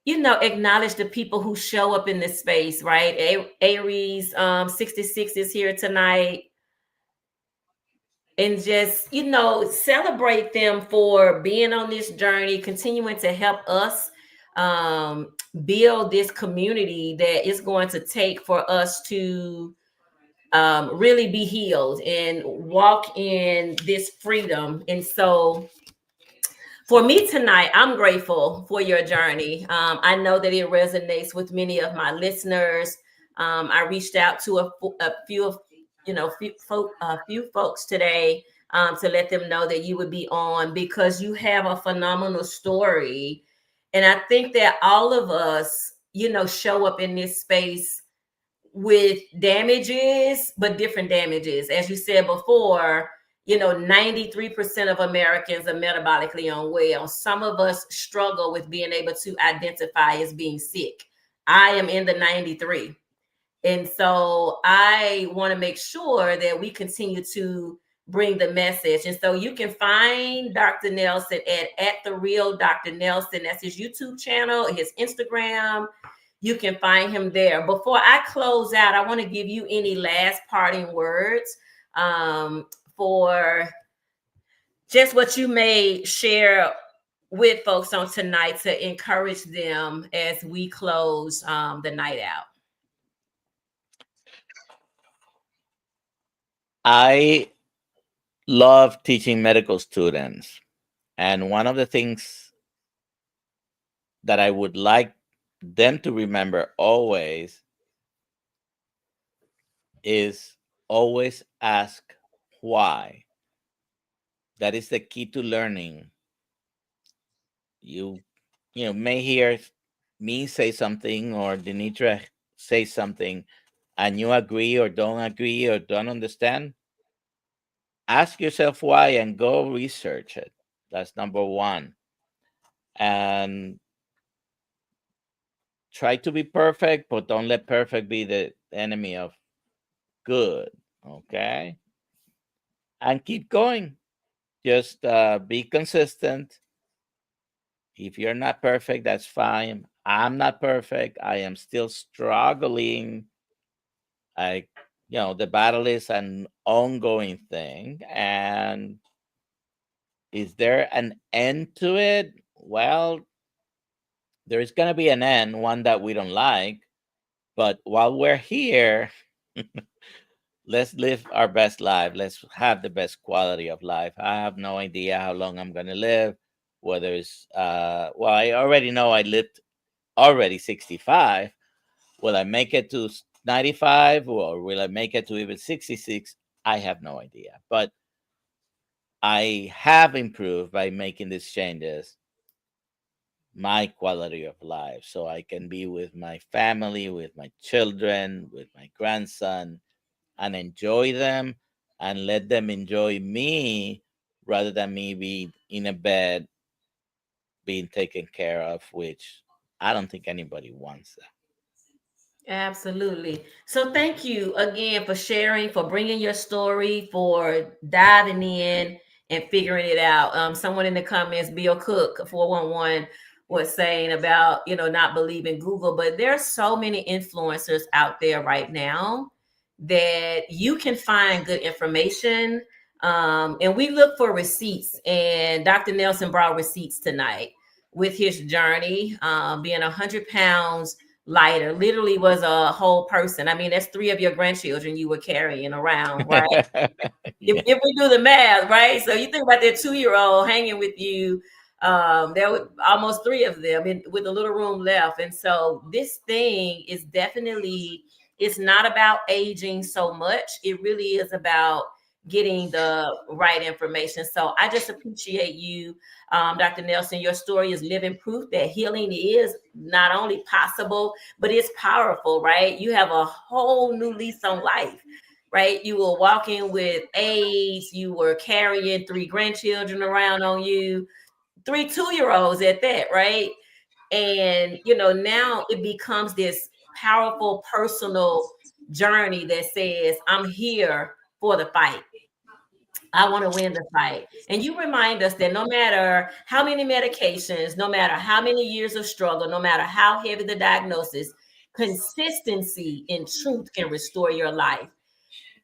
acknowledge the people who show up in this space, right? Aries 66 is here tonight. And just, celebrate them for being on this journey, continuing to help us build this community that is going to take for us to really be healed and walk in this freedom. And so for me tonight, I'm grateful for your journey. I know that it resonates with many of my listeners. I reached out to a few few folks today to let them know that you would be on because you have a phenomenal story. And I think that all of us, show up in this space with damages, but different damages. As you said before, 93% of Americans are metabolically unwell. Some of us struggle with being able to identify as being sick. I am in the 93. And so I want to make sure that we continue to bring the message. And so you can find Dr. Nelson at the real Dr. Nelson. That's his YouTube channel, his Instagram. You can find him there. Before I close out, I want to give you any last parting words for just what you may share with folks on tonight to encourage them as we close the night out. I love teaching medical students. And one of the things that I would like them to remember always is always ask why. That is the key to learning. You may hear me say something or Denitra say something and you agree or don't understand. Ask yourself why and go research it. That's number one. And try to be perfect, but don't let perfect be the enemy of good. Okay. And keep going. Just be consistent. If you're not perfect, that's fine. I'm not perfect. I am still struggling. I the battle is an ongoing thing. And is there an end to it? Well, there is going to be an end, one that we don't like. But while we're here, let's live our best life. Let's have the best quality of life. I have no idea how long I'm going to live, whether it's, well, I already know I lived already 65. Will I make it to 95, or will I make it to even 66? I have no idea. But I have improved by making these changes my quality of life, so I can be with my family, with my children, with my grandson, and enjoy them and let them enjoy me rather than me be in a bed being taken care of, which I don't think anybody wants that. Absolutely. So thank you again for sharing, for bringing your story, for diving in and figuring it out. Someone in the comments, Bill Cook 411, was saying about, not believing Google, but there's so many influencers out there right now that you can find good information. And we look for receipts, and Dr. Nelson brought receipts tonight with his journey, being 100 pounds lighter, literally was a whole person. I mean, that's three of your grandchildren you were carrying around, right? Yeah. If we do the math, right? So you think about that 2-year-old hanging with you. There were almost three of them with a little room left. And so this thing is definitely, it's not about aging so much. It really is about getting the right information. So I just appreciate you, Dr. Nelson. Your story is living proof that healing is not only possible, but it's powerful, right? You have a whole new lease on life, right? You were walking with AIDS, you were carrying three grandchildren around on you, three 2-year-olds at that, right? And now it becomes this powerful personal journey that says, I'm here for the fight. I want to win the fight. And you remind us that no matter how many medications, no matter how many years of struggle, no matter how heavy the diagnosis, consistency in truth can restore your life.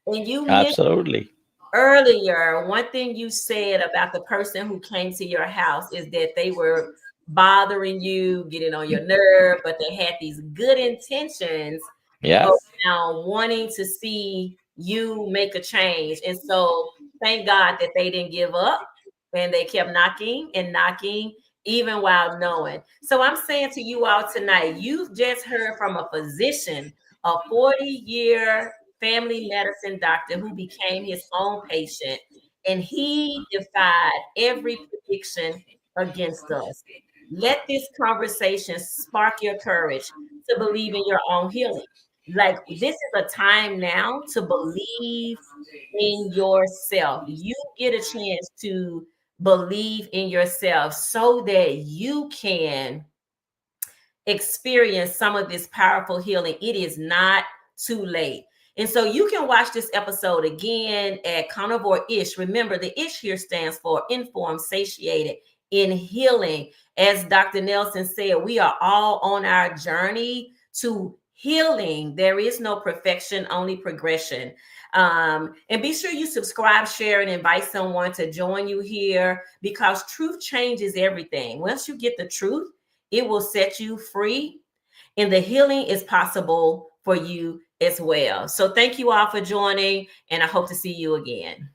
And you mentioned Absolutely. earlier, one thing you said about the person who came to your house is that they were bothering you, getting on your nerve, but they had these good intentions Yeah. around wanting to see you make a change. And so thank God that they didn't give up and they kept knocking and knocking, even while knowing. So I'm saying to you all tonight, you've just heard from a physician, a 40-year family medicine doctor who became his own patient, and he defied every prediction against us. Let this conversation spark your courage to believe in your own healing. Like, this is a time now to believe in yourself. You get a chance to believe in yourself so that you can experience some of this powerful healing. It is not too late. And so you can watch this episode again at Carnivore Ish. Remember, the Ish here stands for informed, satiated, in healing. As Dr. Nelson said, we are all on our journey to healing. There is no perfection, only progression. And be sure you subscribe, share, and invite someone to join you here, because truth changes everything. Once you get the truth, it will set you free, and the healing is possible for you as well. So thank you all for joining, and I hope to see you again.